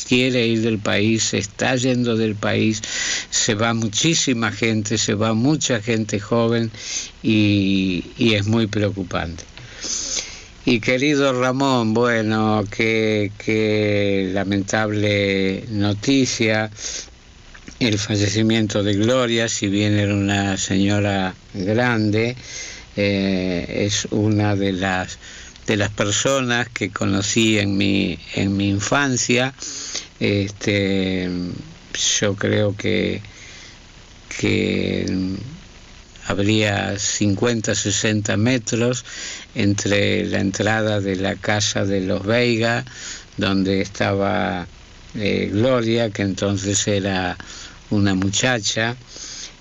[SPEAKER 1] quiere ir del país, se está yendo del país, se va muchísima gente, se va mucha gente joven, y es muy preocupante. Y querido Ramón, bueno, qué lamentable noticia el fallecimiento de Gloria. Si bien era una señora grande, es una de las personas que conocí en mi infancia. Yo creo que habría 50, 60 metros entre la entrada de la casa de los Veiga, donde estaba Gloria, que entonces era una muchacha,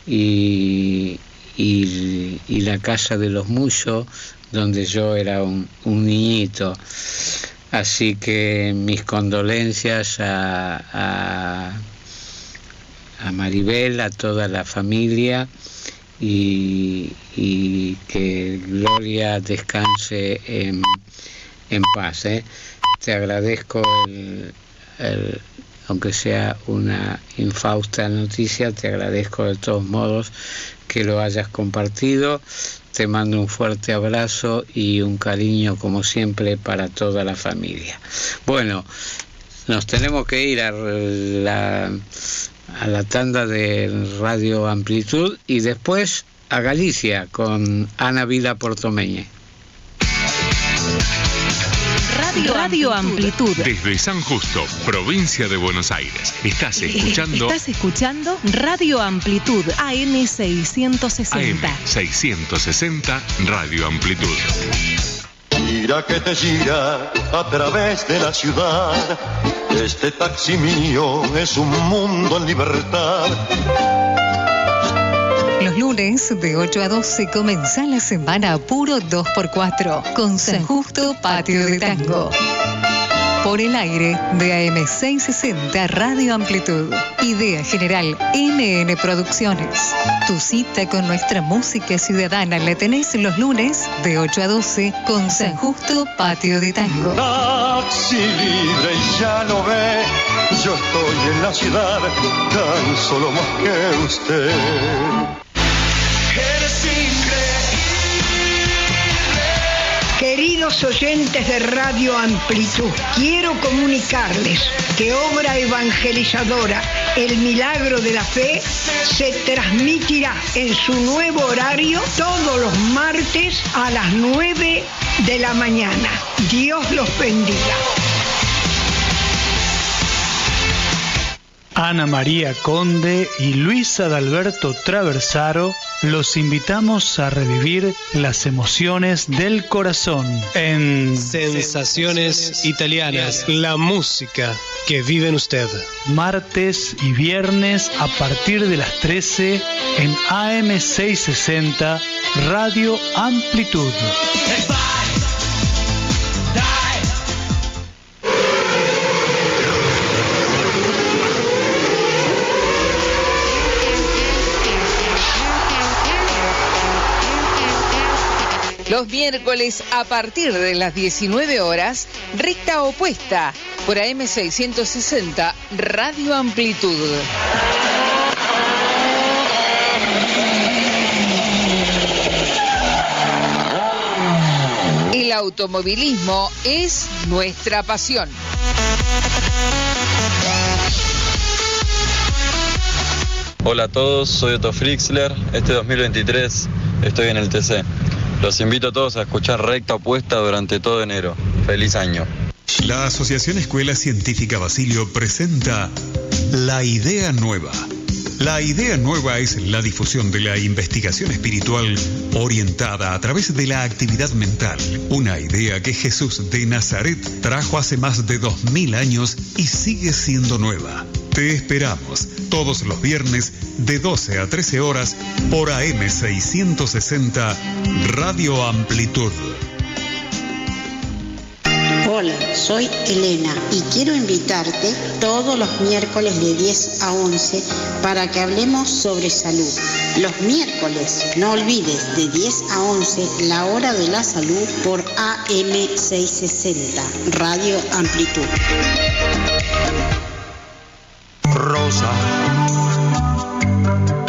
[SPEAKER 1] y la casa de los Muyo, donde yo era un niñito. Así que mis condolencias a Maribel, a toda la familia, y que Gloria descanse en paz. Te agradezco aunque sea una infausta noticia, te agradezco de todos modos que lo hayas compartido. Te mando un fuerte abrazo y un cariño, como siempre, para toda la familia. Bueno, nos tenemos que ir a la tanda de Radio Amplitud, y después a Galicia con Ana Vila Portomeñe.
[SPEAKER 8] Radio Amplitud.
[SPEAKER 9] Desde San Justo, provincia de Buenos Aires. Estás escuchando
[SPEAKER 8] Radio Amplitud, AM 660.
[SPEAKER 9] AM 660, Radio Amplitud.
[SPEAKER 10] Gira que te gira a través de la ciudad. Este taxi mío es un mundo en libertad.
[SPEAKER 8] Los lunes de 8 a 12 comienza la semana puro 2x4 con San Justo Patio de Tango. Por el aire de AM 660 Radio Amplitud. Idea general NN Producciones. Tu cita con nuestra música ciudadana la tenés los lunes de 8 a 12 con San Justo Patio de Tango.
[SPEAKER 10] Taxi libre y ya lo ve, yo estoy en la ciudad tan solo más que usted.
[SPEAKER 11] Queridos oyentes de Radio Amplitud, quiero comunicarles que Obra Evangelizadora El Milagro de la Fe se transmitirá en su nuevo horario todos los martes a las 9 de la mañana. Dios los bendiga.
[SPEAKER 12] Ana María Conde y Luis Adalberto Traversaro los invitamos a revivir las emociones del corazón en
[SPEAKER 13] Sensaciones Italianas, la música que vive en usted.
[SPEAKER 12] Martes y viernes a partir de las 13 en AM 660 Radio Amplitud.
[SPEAKER 8] Los miércoles a partir de las 19 horas, Recta Opuesta, por AM 660 Radio Amplitud. El automovilismo es nuestra pasión.
[SPEAKER 14] Hola a todos, soy Otto Frixler. Este 2023 estoy en el TC. Los invito a todos a escuchar Recta Opuesta durante todo enero. ¡Feliz año!
[SPEAKER 15] La Asociación Escuela Científica Basilio presenta La idea nueva. La idea nueva es la difusión de la investigación espiritual orientada a través de la actividad mental. Una idea que Jesús de Nazaret trajo hace más de 2000 años y sigue siendo nueva. Te esperamos todos los viernes de 12 a 13 horas por AM 660 Radio Amplitud.
[SPEAKER 16] Hola, soy Elena y quiero invitarte todos los miércoles de 10 a 11 para que hablemos sobre salud. Los miércoles, no olvides, de 10 a 11, la hora de la salud por AM 660, Radio Amplitud.
[SPEAKER 4] Rosa,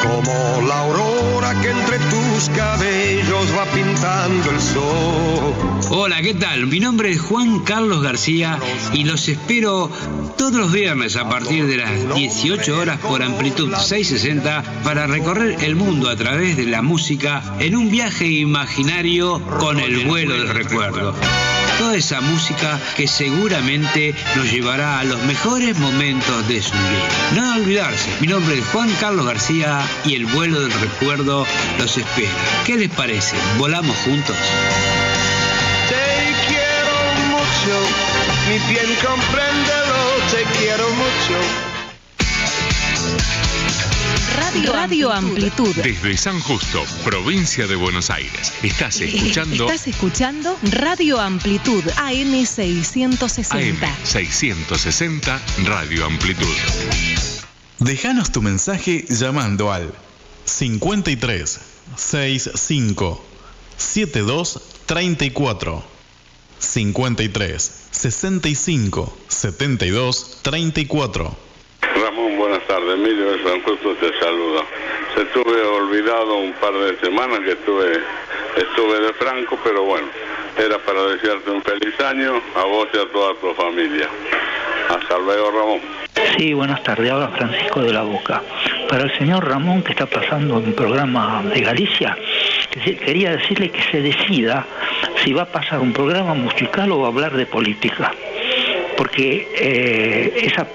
[SPEAKER 4] como la aurora que entre tus cabellos va pintando el sol.
[SPEAKER 17] Hola, ¿qué tal? Mi nombre es Juan Carlos García y los espero todos los viernes a partir de las 18 horas por Amplitud 660 para recorrer el mundo a través de la música en un viaje imaginario con el vuelo del recuerdo. Toda esa música que seguramente nos llevará a los mejores momentos de su vida. No olvidarse, mi nombre es Juan Carlos García y el vuelo del recuerdo los espera. ¿Qué les parece? ¿Volamos juntos?
[SPEAKER 4] Te quiero mucho, mi bien compréndelo, te quiero mucho.
[SPEAKER 8] Radio Amplitud.
[SPEAKER 9] Desde San Justo, provincia de Buenos Aires. Estás escuchando
[SPEAKER 8] Radio Amplitud, AM 660.
[SPEAKER 9] AM 660 Radio Amplitud.
[SPEAKER 18] Déjanos tu mensaje llamando al 53 65 72 34 53 65 72 34.
[SPEAKER 19] Ramón, buenas tardes. Emilio de San Justo te saluda. Se estuve olvidado un par de semanas que estuve de Franco, pero bueno, era para desearte un feliz año a vos y a toda tu familia. Hasta luego, Ramón.
[SPEAKER 20] Sí, buenas tardes. Habla Francisco de la Boca. Para el señor Ramón, que está pasando en un programa de Galicia, quería decirle que se decida si va a pasar un programa musical o va a hablar de política. Porque esas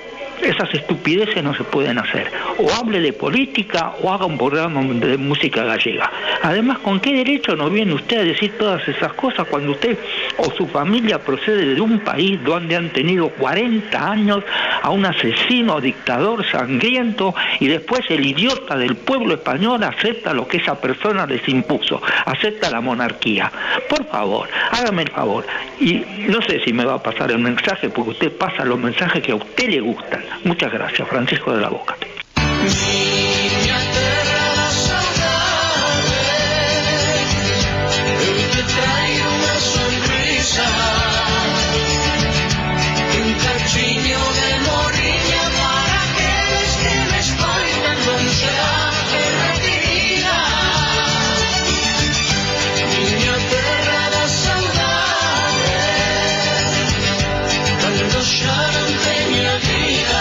[SPEAKER 20] estupideces no se pueden hacer. O hable de política o haga un programa de música gallega. Además, ¿con qué derecho nos viene usted a decir todas esas cosas cuando usted o su familia procede de un país donde han tenido 40 años a un asesino, dictador sangriento, y después el idiota del pueblo español acepta lo que esa persona les impuso, acepta la monarquía? Por favor, hágame el favor. Y no sé si me va a pasar el mensaje, porque usted pasa los mensajes que a usted le gustan. Muchas gracias, Francisco de la Boca.
[SPEAKER 2] Niña terra da saudade, eu te traio uma sonrisa, un cachinho de morriña para aqueles que me espainan longe da terra querida. Niña terra da saudade, cando xa non teña vida.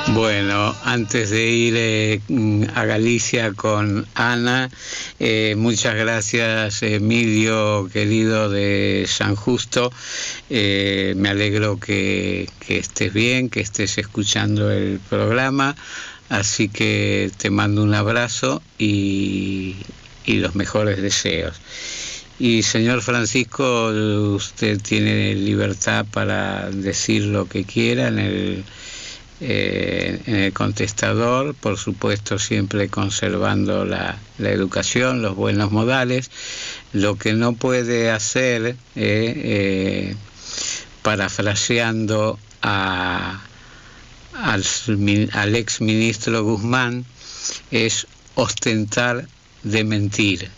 [SPEAKER 1] Bueno, antes de ir a Galicia con Ana, muchas gracias, Emilio, querido de San Justo. Me alegro que estés bien, que estés escuchando el programa, así que te mando un abrazo y los mejores deseos. Y señor Francisco, usted tiene libertad para decir lo que quiera en el contestador, por supuesto siempre conservando la educación, los buenos modales. Lo que no puede hacer, parafraseando al ex ministro Guzmán, es ostentar de mentir.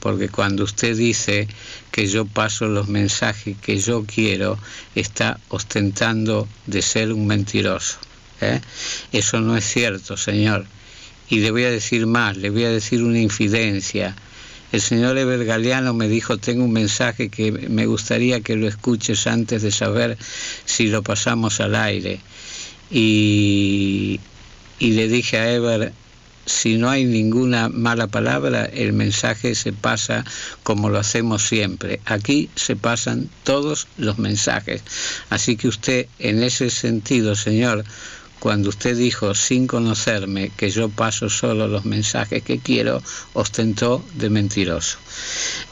[SPEAKER 1] Porque cuando usted dice que yo paso los mensajes que yo quiero, está ostentando de ser un mentiroso. Eso no es cierto, señor. Y le voy a decir más, le voy a decir una infidencia. El señor Eber Galeano me dijo: tengo un mensaje que me gustaría que lo escuches antes de saber si lo pasamos al aire. y le dije a Ever, si no hay ninguna mala palabra, el mensaje se pasa como lo hacemos siempre. Aquí se pasan todos los mensajes. Así que usted, en ese sentido, señor, cuando usted dijo, sin conocerme, que yo paso solo los mensajes que quiero, ostentó de mentiroso.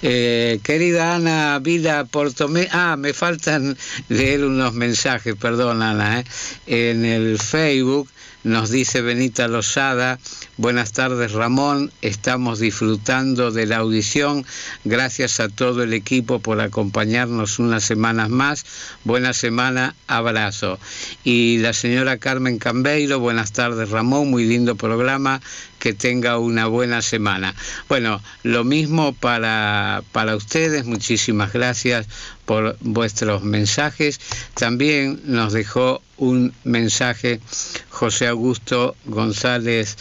[SPEAKER 1] Querida Ana Vida Portomé, me faltan leer unos mensajes, perdón, Ana, en el Facebook. Nos dice Benita Lozada, buenas tardes Ramón, estamos disfrutando de la audición, gracias a todo el equipo por acompañarnos unas semanas más, buena semana, abrazo. Y la señora Carmen Cambeiro, buenas tardes Ramón, muy lindo programa, que tenga una buena semana. Bueno, lo mismo para ustedes, muchísimas gracias por vuestros mensajes. También nos dejó un mensaje José Augusto González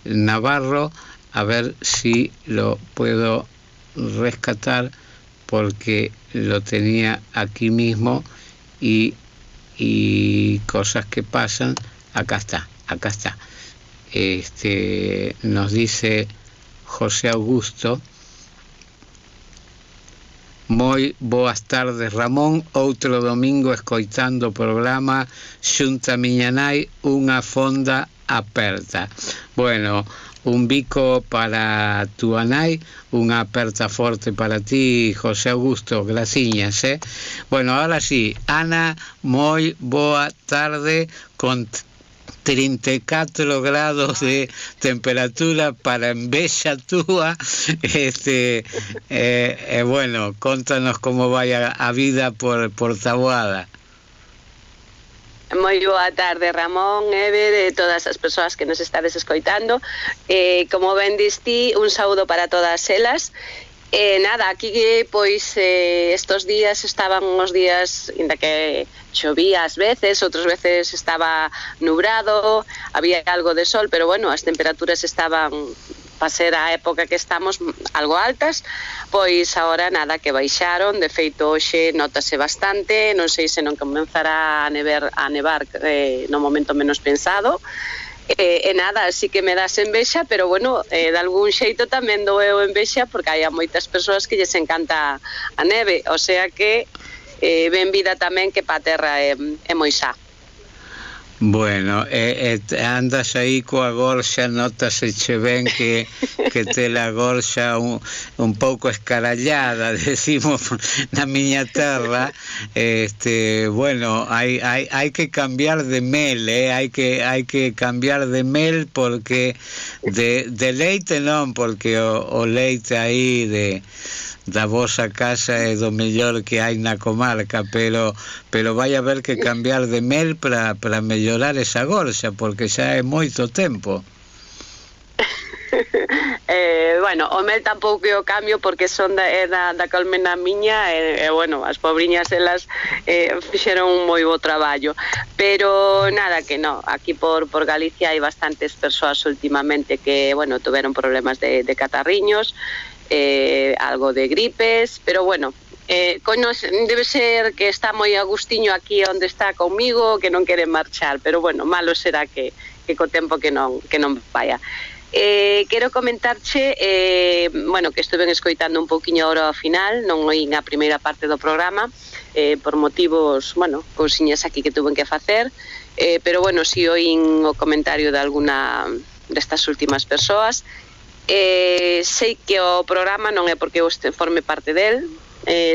[SPEAKER 1] Navarro, a ver si lo puedo rescatar porque lo tenía aquí mismo y cosas que pasan, acá está. Nos dice José Augusto, moi boas tardes Ramón, outro domingo escoitando o programa xunto a miña nai, unha fonda aperta. Bueno, un bico para tu nai, unha aperta forte para ti, José Augusto, graciñas, Bueno, ahora sí, Ana, moi boa tarde, con 34 grados de temperatura para envexa túa. Bueno, contanos como vai a vida por Taboada.
[SPEAKER 21] Moi boa tarde Ramón, Ever, todas as persoas que nos estades escoitando. Como ben diste, un saúdo para todas elas. Nada, aquí pois estos días estaban uns días inda que chovía ás veces, outras veces estaba nubrado, había algo de sol, pero bueno, as temperaturas estaban, para ser a época que estamos, algo altas. Pois agora nada, que baixaron, de feito hoxe notase bastante, non sei se non comenzará a nevar no momento menos pensado. Nada, así que me das envexa, pero bueno, de algún xeito tamén dou eu envexa porque hai moitas persoas que lles encanta a neve, o sea que ben vida tamén que pa terra é moi xa.
[SPEAKER 1] Bueno, andas aí coa gorxa, notase che ben que te la gorxa un pouco escarallada, decimos na miña terra. Bueno, hai que cambiar de mel, hai que cambiar de mel porque de leite non, porque o leite aí da vosa casa é do mellor que hai na comarca, pero vai haber que cambiar de mel para mellorar esa gorxa, porque xa é moito tempo.
[SPEAKER 21] Bueno, o mel tampouco o cambio porque son da colmena miña e bueno, as pobriñas elas fixeron un moi bo traballo, pero nada que no, aquí por Galicia hai bastantes persoas últimamente que, bueno, tuveron problemas de catarriños, algo de gripes, pero bueno, debe ser que está moi agustiño aquí onde está comigo, que non quere marchar, pero bueno, malo será que co tempo que non vaya. Quero comentarche, bueno, que estuve escoitando un pouquiño ahora ao final, non oín a primeira parte do programa, por motivos, bueno, cousiñas aquí que tuven que facer, pero bueno, si oín o comentario de alguna destas últimas persoas. Sei que o programa non é porque eu forme parte del,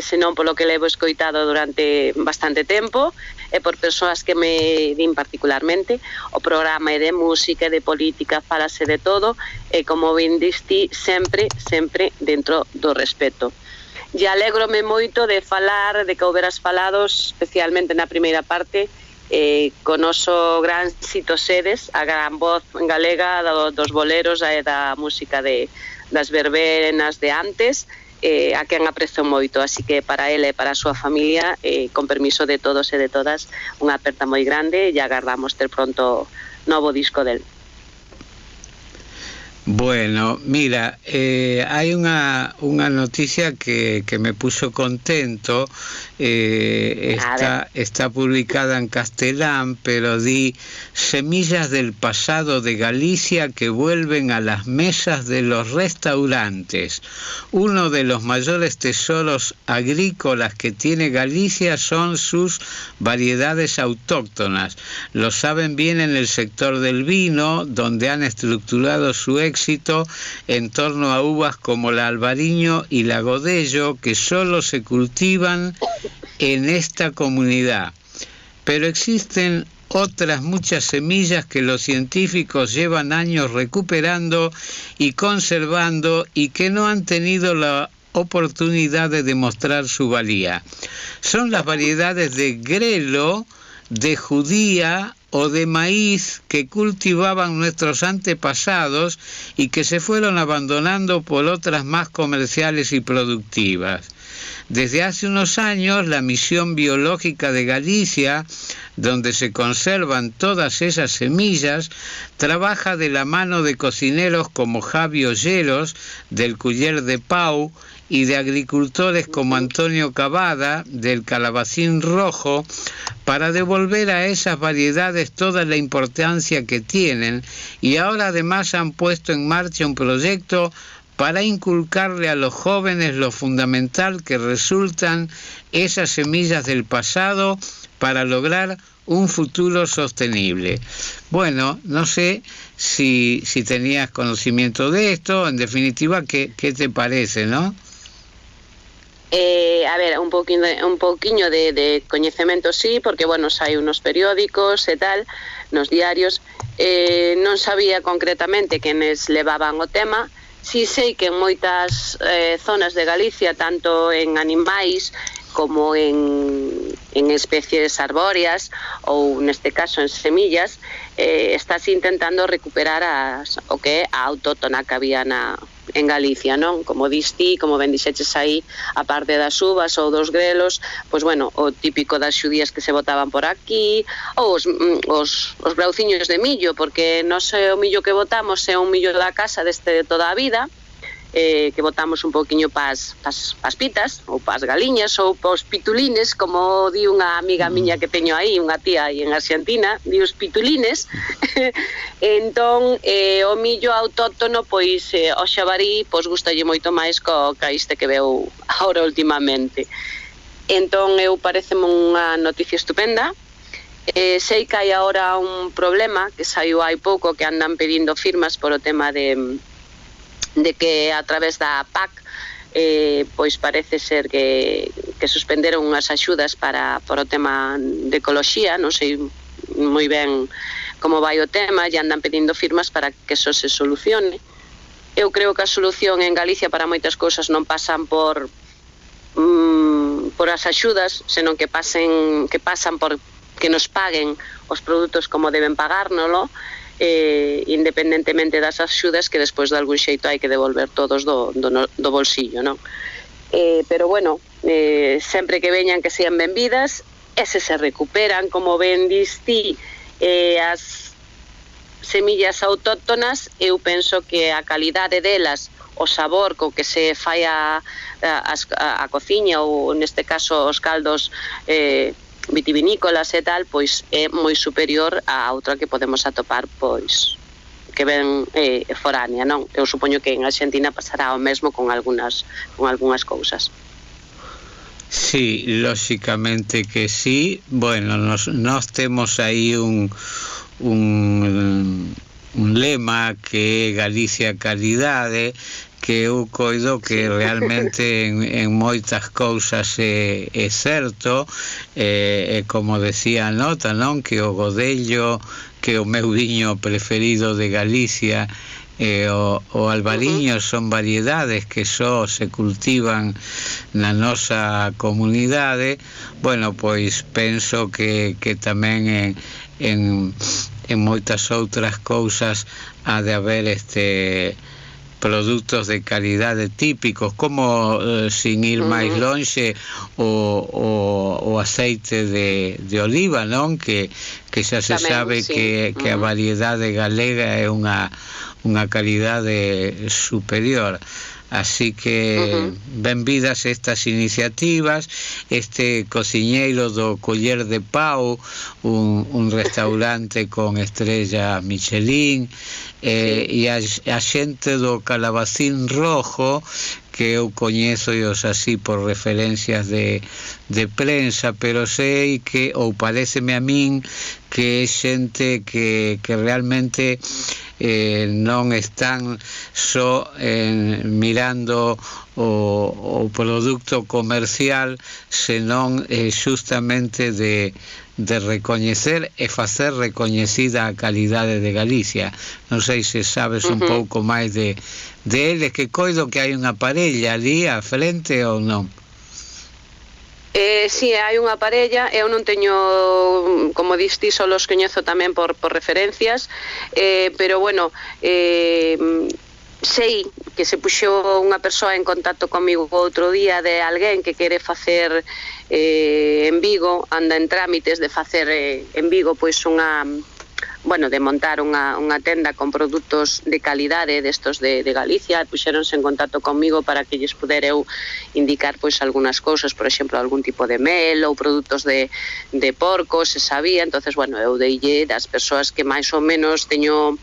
[SPEAKER 21] senón polo que levo escoitado durante bastante tempo e por persoas que me din particularmente. O programa é de música, de política, falase de todo e como ben diste, sempre dentro do respeto. E alégrome moito de falar, de que houberas falado especialmente na primeira parte con noso gran Sito Sedes, a gran voz galega dos boleros e da música das verbenas de antes, a quen aprecio moito, así que para ele e para a súa familia, con permiso de todos e de todas, unha aperta moi grande e agardamos ter pronto novo disco del.
[SPEAKER 1] Bueno, mira, hay una noticia que me puso contento, está publicada en castelán, pero di semillas del pasado de Galicia que vuelven a las mesas de los restaurantes. Uno de los mayores tesoros agrícolas que tiene Galicia son sus variedades autóctonas. Lo saben bien en el sector del vino, donde han estructurado su éxito en torno a uvas como la Albariño y la Godello, que solo se cultivan en esta comunidad. Pero existen otras muchas semillas que los científicos llevan años recuperando y conservando y que no han tenido la oportunidad de demostrar su valía. Son las variedades de grelo, de judía o de maíz que cultivaban nuestros antepasados y que se fueron abandonando por otras más comerciales y productivas. Desde hace unos años, la Misión Biológica de Galicia, donde se conservan todas esas semillas, trabaja de la mano de cocineros como Javi Olleros, del Culler de Pau, y de agricultores como Antonio Cavada, del Calabacín Rojo, para devolver a esas variedades toda la importancia que tienen, y ahora además han puesto en marcha un proyecto para inculcarle a los jóvenes lo fundamental que resultan esas semillas del pasado para lograr un futuro sostenible. Bueno, no sé si tenías conocimiento de esto, en definitiva, ¿qué te parece, no?
[SPEAKER 21] A ver, un poquinho de coñecemento sí, porque, bueno, hai unos periódicos e tal, nos diarios, non sabía concretamente quenes levaban o tema. Si sei que en moitas zonas de Galicia, tanto en animais como en especies arbóreas ou neste caso en semillas, estás intentando recuperar o que é a autóctona que había en Galicia, non? Como diste, como ben dixeches aí, a parte das uvas ou dos grelos, pois bueno, o típico das xudías que se botaban por aquí, ou os brauciños de millo, porque non sei, o millo que botamos é un millo da casa deste de toda a vida, que botamos un poquinho pas pitas, ou pas galiñas, ou pas pitulines, como di unha amiga miña que teño aí, unha tía aí en Argentina, di os pitulines. Entón, o millo autóctono, pois, o xabarí, pois, gustalle moito máis co este que veu agora últimamente. Entón, pareceme unha noticia estupenda. Sei que hai agora un problema, que saiu hai pouco, que andan pedindo firmas por o tema de que a través da PAC pois parece ser que suspenderon unhas axudas para o tema de ecoloxía, non sei moi ben como vai o tema, e andan pedindo firmas para que eso se solucione. Eu creo que a solución en Galicia para moitas cousas non pasan por as axudas, senón que pasan por que nos paguen os produtos como deben pagárnolo, independentemente das axudas que despois de algún xeito hai que devolver todos do bolsillo, non? Pero bueno, sempre que veñan que sean benvidas, e se recuperan, como ben diste, as semillas autóctonas, eu penso que a calidade delas, o sabor co que se fai a cociña, ou neste caso os caldos vitivinícolas e tal, pois é moi superior a outra que podemos atopar, pois que ven foránea, non? Eu supoño que en Argentina pasará o mesmo con algunhas cousas.
[SPEAKER 1] Sí, lógicamente que sí. Bueno, nos temos aí un lema que é Galicia Calidade, que eu coido que realmente en moitas cousas é certo, como decía a nota, non? Que o Godello, que o meu viño preferido de Galicia, o Albariño, son variedades que só se cultivan na nosa comunidade. Bueno, pois penso que tamén en moitas outras cousas ha de haber produtos de calidade típicos, como sin ir máis lonxe o aceite de oliva, non? Que xa se
[SPEAKER 21] Tamén,
[SPEAKER 1] sabe
[SPEAKER 21] sí.
[SPEAKER 1] que a variedade galega é unha calidade superior. Así que benvidas estas iniciativas, este cociñeiro do Coller de Pau, un restaurante con estrella Michelin, e a xente do Calabacín Rojo, que eu coñézoos así por referencias de prensa, pero sei que, ou pareceme a min, que é xente que realmente non están só mirando o produto comercial, senón justamente de recoñecer e facer recoñecida a calidade de Galicia. Non sei se sabes un pouco máis de eles, que coido que hai unha parella ali á frente ou non?
[SPEAKER 21] Si, hai unha parella, eu non teño, como diste, só os coñezo tamén por referencias, pero bueno, sei que se puxou unha persoa en contacto comigo outro día de alguén que quere facer en Vigo, anda en trámites de facer en Vigo pois de montar unha tenda con produtos de calidade destos de Galicia. Puxéronse en contacto comigo para que lles puder eu indicar pois algunhas cousas, por exemplo, algún tipo de mel ou produtos de porco, se sabía. Entonces, eu deille das persoas que máis ou menos teño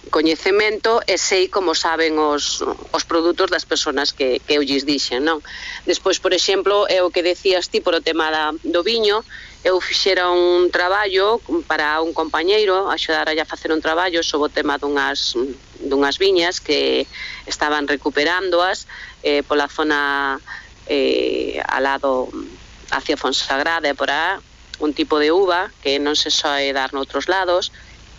[SPEAKER 21] coñecemento e sei como saben os produtos das persoas que eu lles dixen, non? Despois, por exemplo, é o que decías ti por o tema do viño. Eu fixera un traballo para un compañeiro, axudar a facer un traballo sobre o tema dunhas viñas que estaban recuperándoas pola zona ao lado hacia Fonsagrada e por aí, un tipo de uva que non se soe dar noutros lados.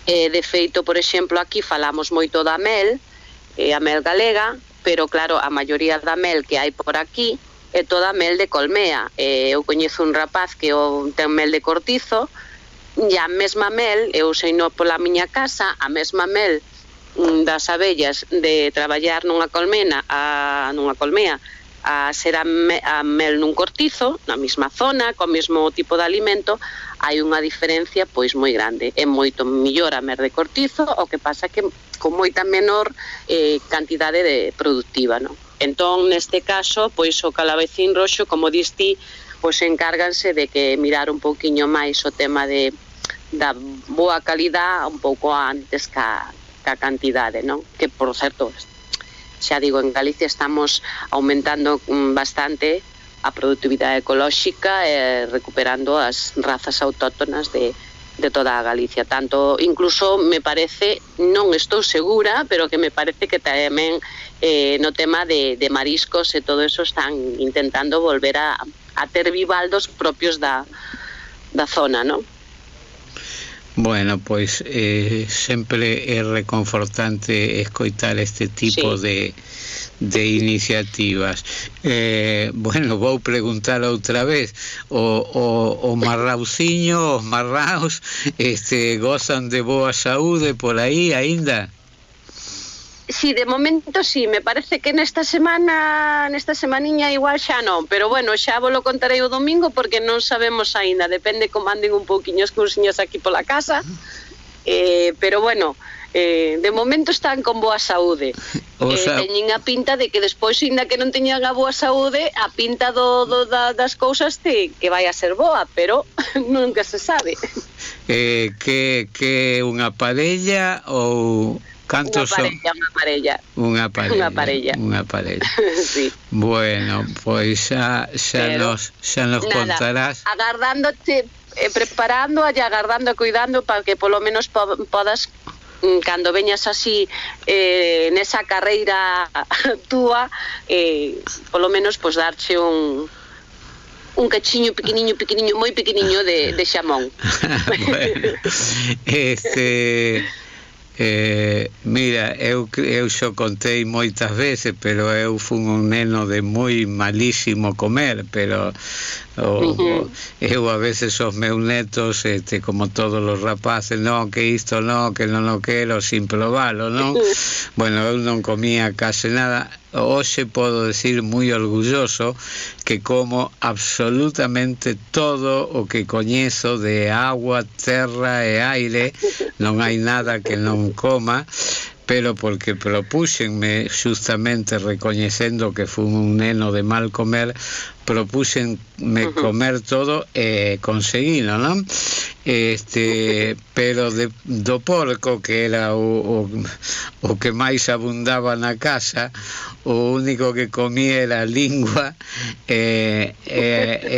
[SPEAKER 21] De feito, por exemplo, aquí falamos moito da mel, a mel galega, pero claro, a maioría da mel que hai por aquí é toda mel de colmea. Eu coñezo un rapaz que ten mel de cortizo, e a mesma mel, eu sei no pola miña casa, a mesma mel das abellas de traballar nunha colmea a ser a mel nun cortizo, na mesma zona, co mesmo tipo de alimento, hai unha diferencia pois moi grande. É moito mellor a mel de cortizo, o que pasa que con moita menor cantidade productiva, non? Entón, neste caso, pois o Calabacín Roxo, como diste, pois encárganse de que mirar un pouquiño máis o tema da boa calidad un pouco antes ca cantidade, non? Que, por certo, xa digo, en Galicia estamos aumentando bastante a productividade ecolóxica e recuperando as razas autóctonas de toda a Galicia. Tanto, incluso, me parece, non estou segura, pero que me parece que tamén no tema de mariscos e todo eso están intentando volver a ter bivaldos propios da zona, non?
[SPEAKER 1] Bueno, pois sempre é reconfortante escoitar este tipo de iniciativas. Vou preguntar outra vez, o marrauciño, os marraus gozan de boa saúde por aí aínda?
[SPEAKER 21] Sí, de momento sí, me parece que nesta semaniña igual xa non, pero xa vos lo contarei o domingo porque non sabemos aínda, depende como anden un pouquiño as cousiñas aquí pola casa, pero de momento están con boa saúde. Teñen a pinta de que despois, ainda que non teñan a boa saúde, a pinta das cousas que vai a ser boa, pero nunca se sabe.
[SPEAKER 1] Que unha parella ou... Cantos son? Unha parella.
[SPEAKER 21] Sí.
[SPEAKER 1] Bueno, pois xa nos contarás.
[SPEAKER 21] Agardándote, preparando e agardando e cuidando para que polo menos podas, cando veñas así nesa carreira túa, polo menos darche un cachiño pequeniño, moi pequeniño de xamón.
[SPEAKER 1] Bueno, Mira, eu xo contei moitas veces, pero eu fun un neno de moi malísimo comer, pero eu a veces os meus netos, como todos os rapaces, non, que isto non, que non o quero sin probalo, non? Bueno, eu non comía case nada. Hoxe podo decir moi orgulloso que como absolutamente todo o que coñezo de agua, terra e aire, non hai nada que non coma, pero porque propúxenme, justamente recoñecendo que fui un neno de mal comer, propúxenme comer todo e conseguino, non? Pero do porco, que era o que máis abundaba na casa, o único que comía era a lingua e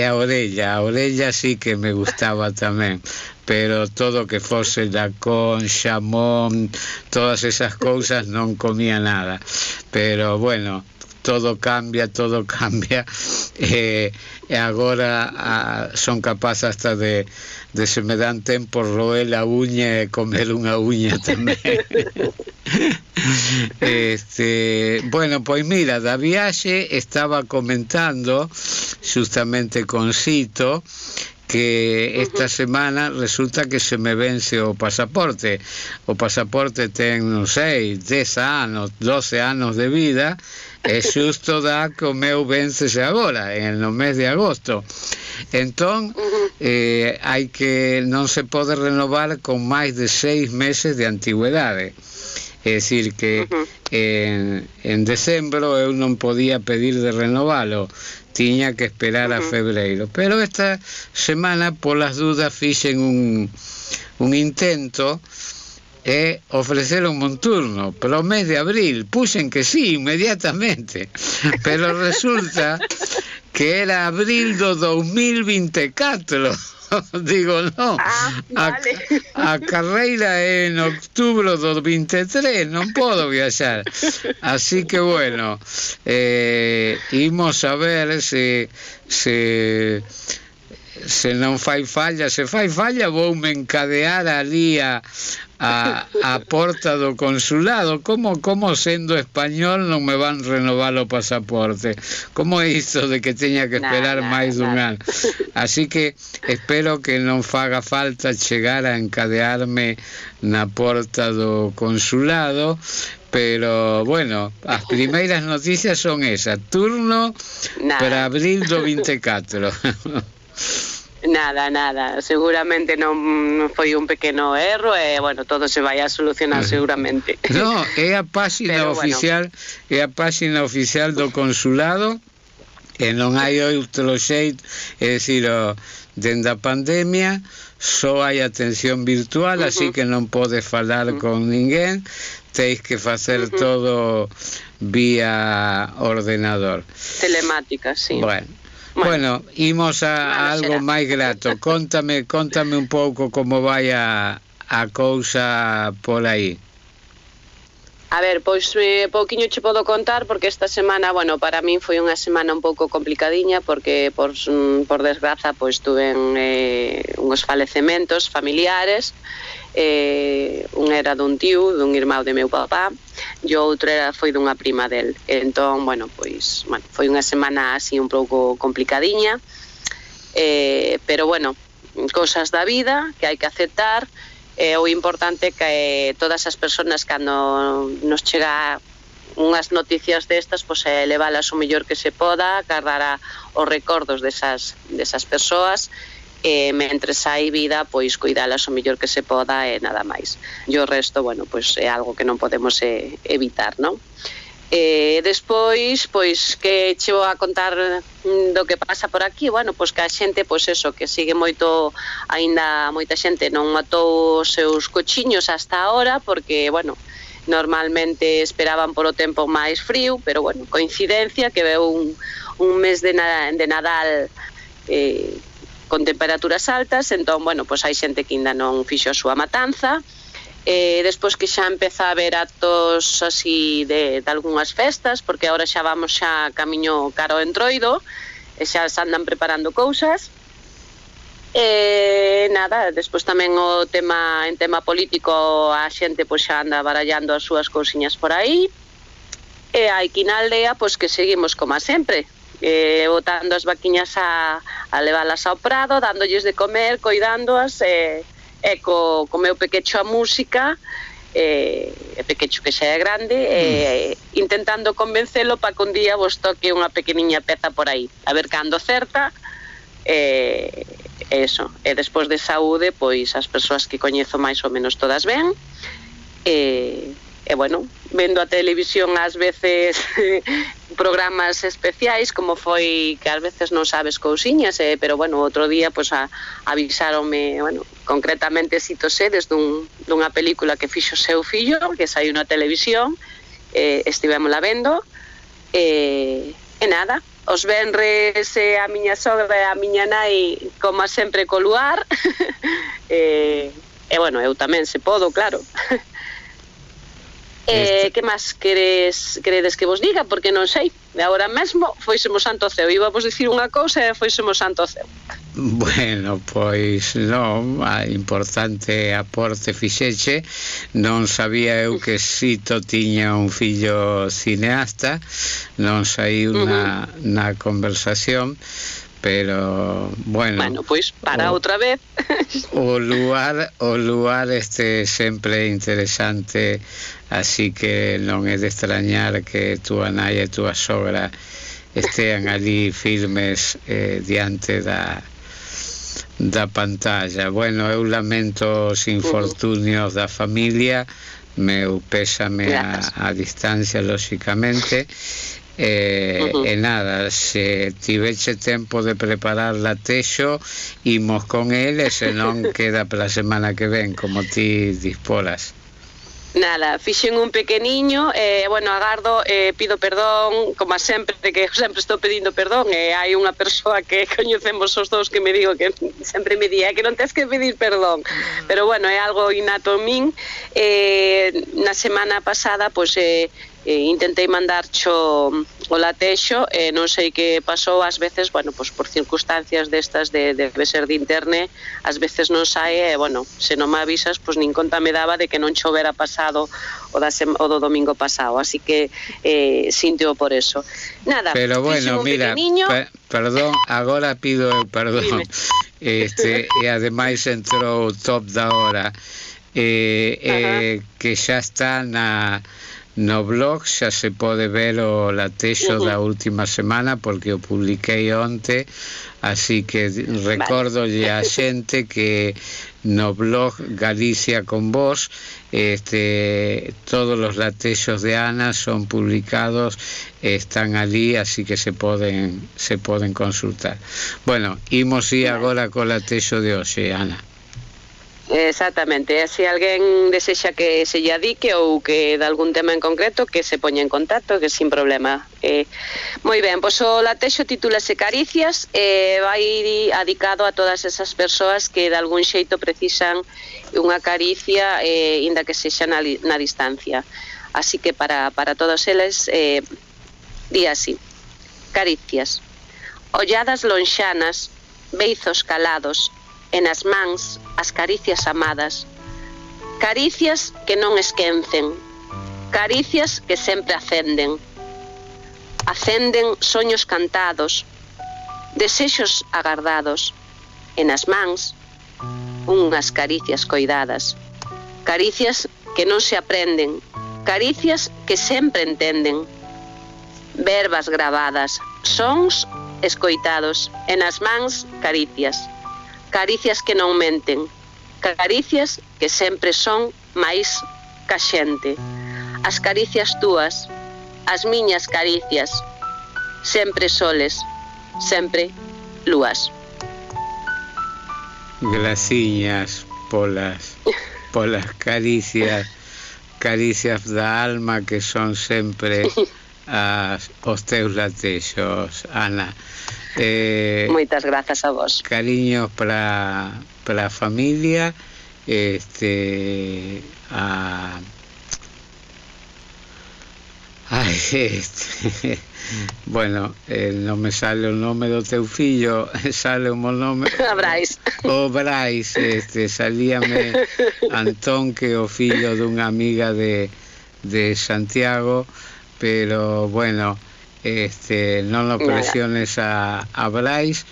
[SPEAKER 1] a orella. A orella sí que me gustaba tamén, pero todo que fose lacón, xamón, todas esas cousas non comía nada. Pero bueno, todo cambia, e agora son capaz hasta de se me dan tempo roer a uña e comer unha uña tamén. Bueno, pois mira, da viaxe estaba comentando justamente con Cito que esta semana resulta que se me vence o pasaporte. O pasaporte ten, non sei, 10 anos, 12 anos de vida, e xusto dá que o meu véncese agora, no mes de agosto. Entón, hai que non se pode renovar con máis de 6 meses de antigüedade. É dicir que en decembro eu non podía pedir de renovalo, tiña que esperar a febreiro, pero esta semana polas dudas fixen un intento e ofreceron un turno pero o mes de abril, puxen que sí inmediatamente, pero resulta que era abril do 2024. Digo, non, vale. A carreira é en outubro do 23, non podo viaxar. Así que bueno, imos a ver se non fai falla. Se fai falla voume encadear ali a porta do consulado. Como sendo español non me van renovar o pasaporte? Como é isto de que teña que esperar máis dun ano? Así que espero que non faga falta chegar a encadearme na porta do consulado, pero bueno, as primeiras noticias son esas: turno para abril do 24.
[SPEAKER 21] Nada, seguramente non foi un pequeno erro e, bueno, todo se vai a solucionar seguramente.
[SPEAKER 1] No, é a páxina oficial, é a páxina oficial do consulado e non hai outro xeito, é dicir, dende a pandemia só hai atención virtual, así que non podes falar con ninguén, teis que facer todo vía ordenador.
[SPEAKER 21] Telemática, sí.
[SPEAKER 1] Bueno, imos a algo máis grato. Contame un pouco como vai a cousa por aí.
[SPEAKER 21] A ver, pois pouquiño che podo contar, porque esta semana, bueno, para min foi unha semana un pouco complicadiña, porque por desgraza pois tuve uns falecementos familiares. Un era dun tío, dun irmão de meu papá, e o outro foi dunha prima del. Entón, bueno, foi unha semana así un pouco complicadiña, pero bueno, cousas da vida que hai que aceptar. O importante que todas as persoas, cando nos chega unhas noticias destas, pois elevalas o mellor que se poda, agarrar os recordos desas persoas, e mentres hai vida, pois cuidalas o mellor que se poda e nada máis. E o resto, bueno, pois é algo que non podemos evitar, non? Despois, pois, que che vou a contar do que pasa por aquí. Bueno, pois que a xente, pois eso, que sigue moito, aínda moita xente non matou os seus cochiños hasta ahora, porque, bueno, normalmente esperaban por o tempo máis frío, pero, bueno, coincidencia que veu un mes de Nadal con temperaturas altas, entón, bueno, pois hai xente que ainda non fixo a súa matanza. Despois que xa empeza a haber actos así de algunhas festas, porque agora xa vamos xa camiño caro ao Entroido e xa se andan preparando cousas. Nada, despois tamén en tema político a xente pois xa anda barallando as súas cousiñas por aí, e aquí na aldea pois que seguimos como sempre, botando as vaquiñas a leválas ao prado, dándolles de comer, coidándoas, e co meu pequecho a música, pequecho que xa é grande, intentando convencelo para que un día vos toque unha pequeniña peza por aí, a ver cando certa. Eso, e despois de saúde, pois as persoas que coñezo máis ou menos todas ben, e bueno, vendo a televisión ás veces programas especiais, como foi que ás veces non sabes cousiñas, pero bueno, outro día pois avisáronme, bueno, concretamente cito sedes dunha película que fixo seu fillo, que saiu na televisión, estivémola vendo, e nada, os venres a miña sogra e a miña nai como sempre co luar, e bueno, eu tamén se podo, claro. Que máis queredes que vos diga? Porque non sei, agora mesmo foisemos santo ceo, íbamos dicir unha cousa e foisemos santo ceo.
[SPEAKER 1] Bueno, pois non, a importante aporte fixeche. Non sabía eu que Sito tiña un fillo cineasta, non saiu na conversación, pero bueno, pois para outra vez. o lugar sempre interesante, así que non é de extrañar que túa nai e túa sogra estean ali firmes diante da pantalla. Bueno, eu lamento os infortunios da familia, meu pésame a distancia, lóxicamente, e nada, se tiveche tempo de preparar latexo, imos con ele, se non queda para a semana que ven, como ti disporas.
[SPEAKER 21] Nada, fixen un pequeniño, bueno, agardo, pido perdón, como sempre, que eu sempre estou pedindo perdón, e hai unha persoa que coñecemos os dous que me digo que sempre me di, que non tens que pedir perdón, pero bueno, é algo innato en min. Na semana pasada, pois, intentei mandar o latexo, non sei que pasou, ás veces, bueno, pois por circunstancias destas debe ser de internet, ás veces non sae, e bueno, se non me avisas, pois nin conta me daba de que non chovera pasado o do domingo pasado, así que sínteo por eso. Nada,
[SPEAKER 1] pero bueno, mira, perdón, agora pido perdón, e ademais entrou o top da hora, que xa está no blog, xa se pode ver o latexo da última semana, porque o publiquei onte, así que recórdolle a xente que no blog Galicia con Vos todos os latexos de Ana son publicados, están ali, así que se poden consultar. Bueno, imos ir agora co latexo de hoxe, Ana.
[SPEAKER 21] Exactamente, se alguén desexa que se lle adique ou que de algún tema en concreto, que se poña en contacto, que sin problema. Moi ben, pois o latexo titúlase Caricias, vai adicado a todas esas persoas que de algún xeito precisan unha caricia, inda que sexa na distancia. Así que para todos eles, di así: Caricias, olladas lonxanas, beizos calados, e nas mans as caricias amadas, caricias que non esquecen, caricias que sempre acenden soños cantados, desexos agardados, e nas mans unhas caricias coidadas, caricias que non se aprenden, caricias que sempre entenden, verbas gravadas, sons escoitados, e nas mans caricias, caricias que non menten, caricias que sempre son máis ca xente, as caricias túas, as miñas caricias, sempre soles, sempre lúas.
[SPEAKER 1] Graciñas polas caricias da alma, que son sempre os teus latexos, Ana.
[SPEAKER 21] Moitas grazas a vos.
[SPEAKER 1] Cariños para a familia, Ay, bueno, non me sale o nome do teu fillo, sale o nome
[SPEAKER 21] Brais.
[SPEAKER 1] O Brais, salíame Antón, que é o fillo dunha amiga de Santiago, pero bueno, non o presiones a Brais,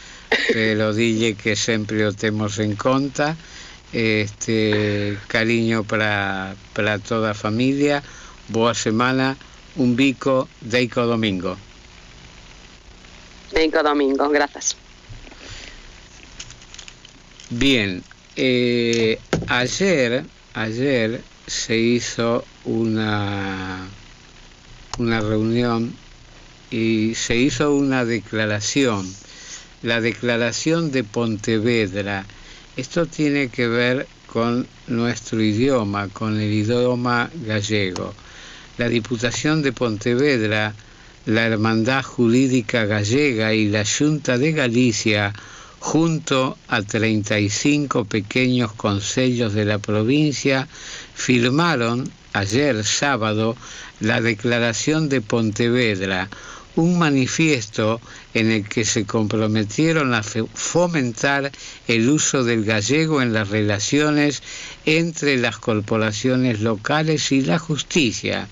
[SPEAKER 1] pero dille que sempre o temos en conta. Cariño para toda a familia, boa semana. Un bico deico domingo.
[SPEAKER 21] Deico domingo, gracias.
[SPEAKER 1] Bien, ayer se hizo una reunión y se hizo una declaración, la declaración de Pontevedra. Esto tiene que ver con nuestro idioma, con el idioma gallego. La Diputación de Pontevedra, la Hermandad Jurídica Gallega y la Xunta de Galicia, junto a 35 pequeños concellos de la provincia, firmaron ayer sábado la Declaración de Pontevedra, un manifiesto en el que se comprometieron a fomentar el uso del gallego en las relaciones entre las corporaciones locales y la justicia.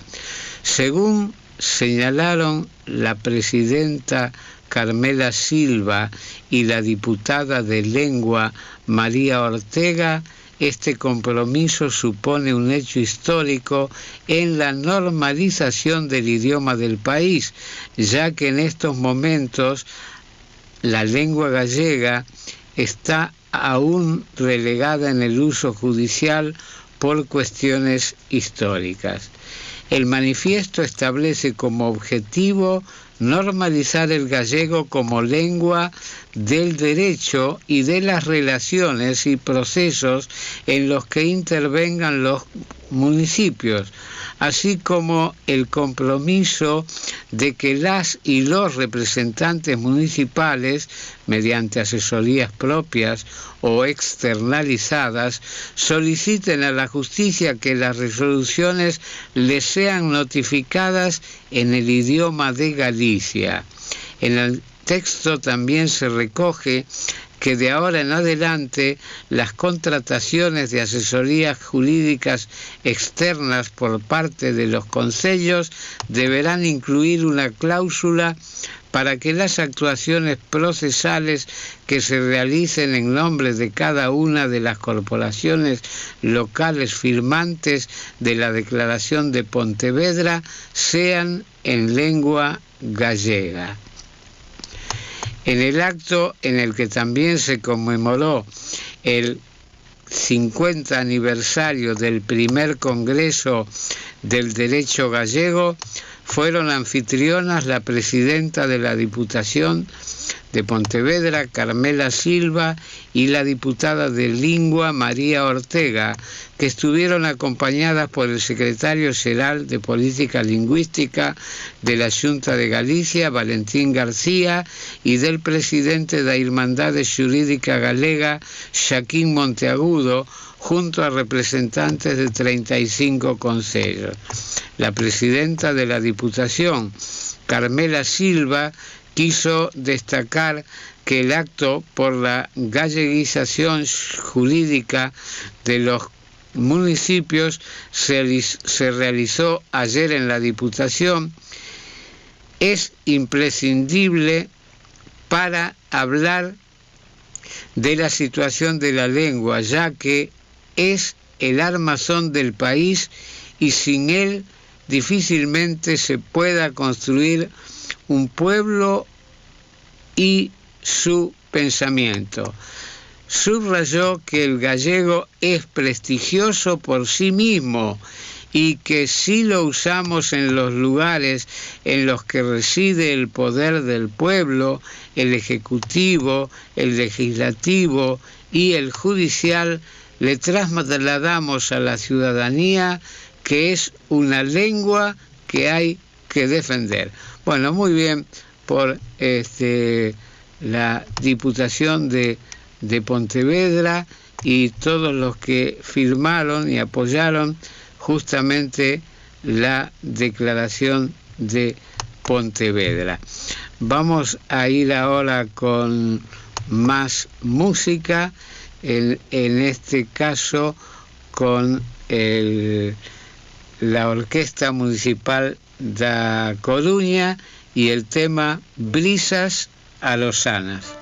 [SPEAKER 1] Según señalaron la presidenta Carmela Silva y la diputada de Lengua María Ortega, este compromiso supone un hecho histórico en la normalización del idioma del país, ya que en estos momentos la lengua gallega está aún relegada en el uso judicial por cuestiones históricas. El manifiesto establece como objetivo normalizar el gallego como lengua del derecho y de las relaciones y procesos en los que intervengan los municipios, así como el compromiso de que las y los representantes municipales, mediante asesorías propias o externalizadas, soliciten a la justicia que las resoluciones les sean notificadas en el idioma de Galicia. En el texto también se recoge que de ahora en adelante las contrataciones de asesorías jurídicas externas por parte de los concellos deberán incluir una cláusula para que las actuaciones procesales que se realicen en nombre de cada una de las corporaciones locales firmantes de la Declaración de Pontevedra sean en lengua gallega. En el acto en el que también se conmemoró el 50 aniversario del primer Congreso del Derecho Gallego, fueron anfitrionas la presidenta de la Diputación de Pontevedra, Carmela Silva, y la diputada de Lengua, María Ortega, que estuvieron acompañadas por el secretario xeral de Política Lingüística de la Xunta de Galicia, Valentín García, y del presidente da Irmandade Xurídica Galega, Xaquín Monteagudo, junto a representantes de 35 concellos. La presidenta de la Diputación, Carmela Silva, quiso destacar que el acto por la galleguización jurídica de los municipios se realizó ayer en la Diputación. Es imprescindible para hablar de la situación de la lengua, ya que es el armazón del país y sin él difícilmente se pueda construir un pueblo y su pensamiento. Subrayó que el gallego es prestigioso por sí mismo y que si lo usamos en los lugares en los que reside el poder del pueblo, el ejecutivo, el legislativo y el judicial, le trasladamos a la ciudadanía que es una lengua que hay que defender. Bueno, muy bien por la Diputación de Pontevedra y todos los que firmaron y apoyaron justamente la Declaración de Pontevedra. Vamos a ir ahora con más música, en este caso con la Orquesta Municipal da Coruña y el tema Brisas Alosanas.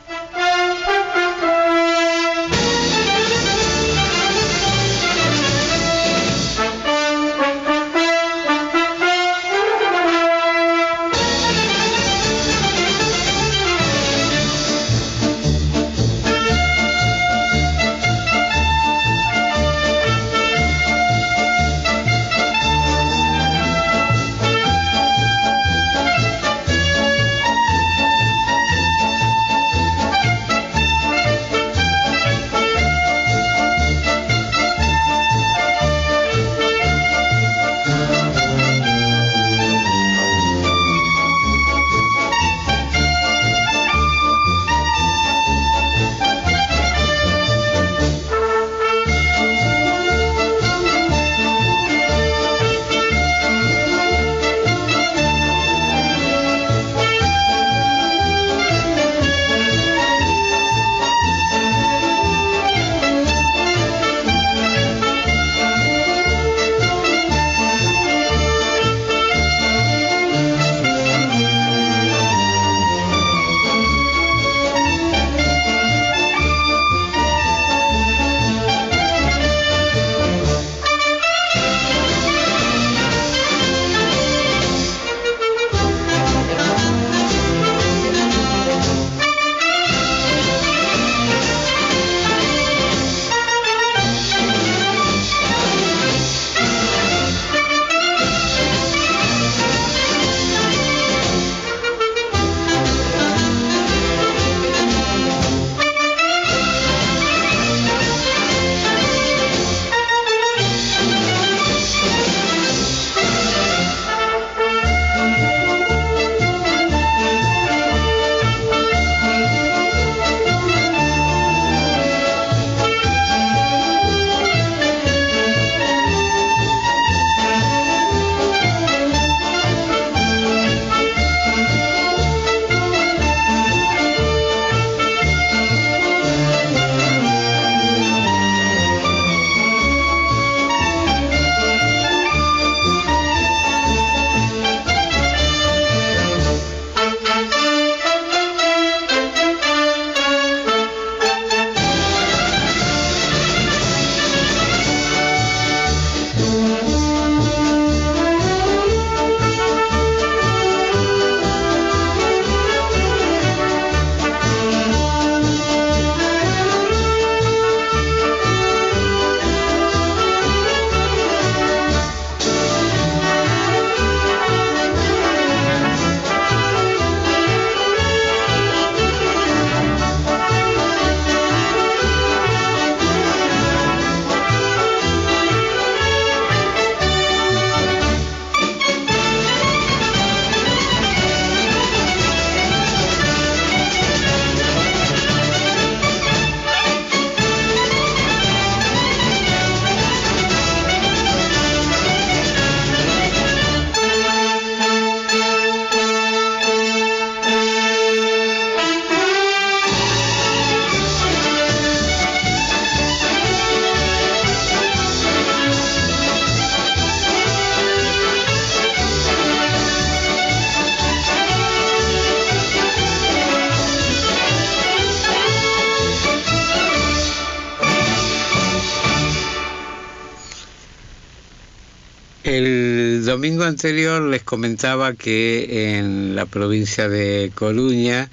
[SPEAKER 1] El domingo anterior les comentaba que en la provincia de Coruña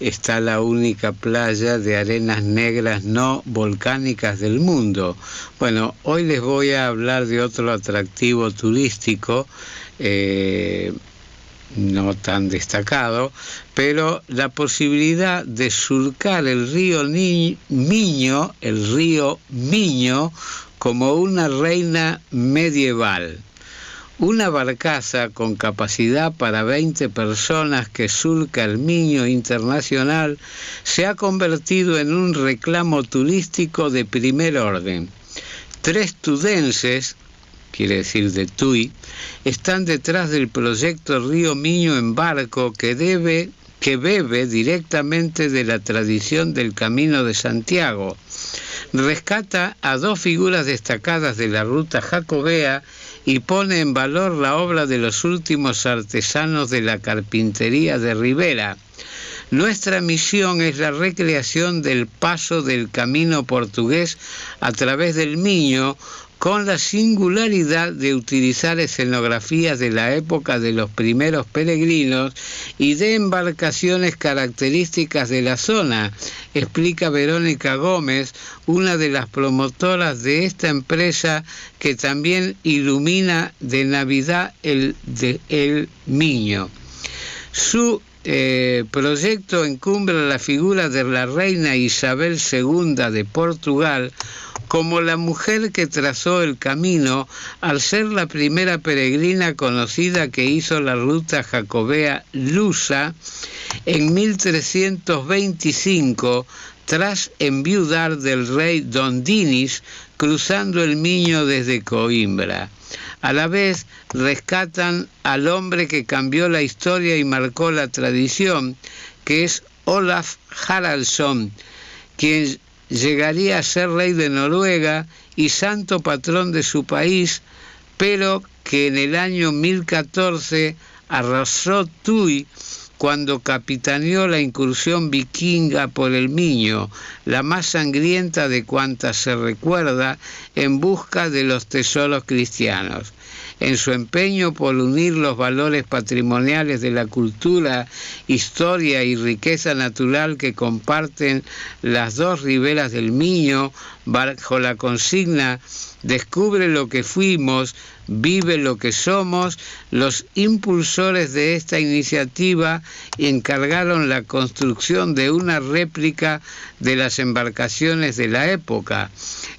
[SPEAKER 1] está la única playa de arenas negras no volcánicas del mundo. Bueno, hoy les voy a hablar de otro atractivo turístico, no tan destacado, pero la posibilidad de surcar el río Miño como una reina medieval. Una barcaza con capacidad para 20 personas que surca el Miño Internacional se ha convertido en un reclamo turístico de primer orden. 3 tudenses, quiere decir de Tui, están detrás del proyecto Río Miño en barco que bebe directamente de la tradición del Camino de Santiago. Rescata a dos figuras destacadas de la ruta jacobea y pone en valor la obra de los últimos artesanos de la carpintería de Rivera. Nuestra misión es la recreación del paso del camino portugués a través del Miño, con la singularidad de utilizar escenografías de la época de los primeros peregrinos y de embarcaciones características de la zona, explica Verónica Gómez, una de las promotoras de esta empresa que también ilumina de Navidad el Miño. Su proyecto encumbra la figura de la reina Isabel II de Portugal como la mujer que trazó el camino al ser la primera peregrina conocida que hizo la ruta jacobea lusa en 1325, tras enviudar del rey Don Dinis, cruzando el Miño desde Coimbra. A la vez rescatan al hombre que cambió la historia y marcó la tradición, que es Olaf Haraldsson, quien llegaría a ser rey de Noruega y santo patrón de su país, pero que en el año 1014 arrasó Tui cuando capitaneó la incursión vikinga por el Miño, la más sangrienta de cuantas se recuerda, en busca de los tesoros cristianos. En su empeño por unir los valores patrimoniales de la cultura, historia y riqueza natural que comparten las dos riberas del Miño, bajo la consigna "Descubre lo que fuimos, vive lo que somos", los impulsores de esta iniciativa encargaron la construcción de una réplica de las embarcaciones de la época.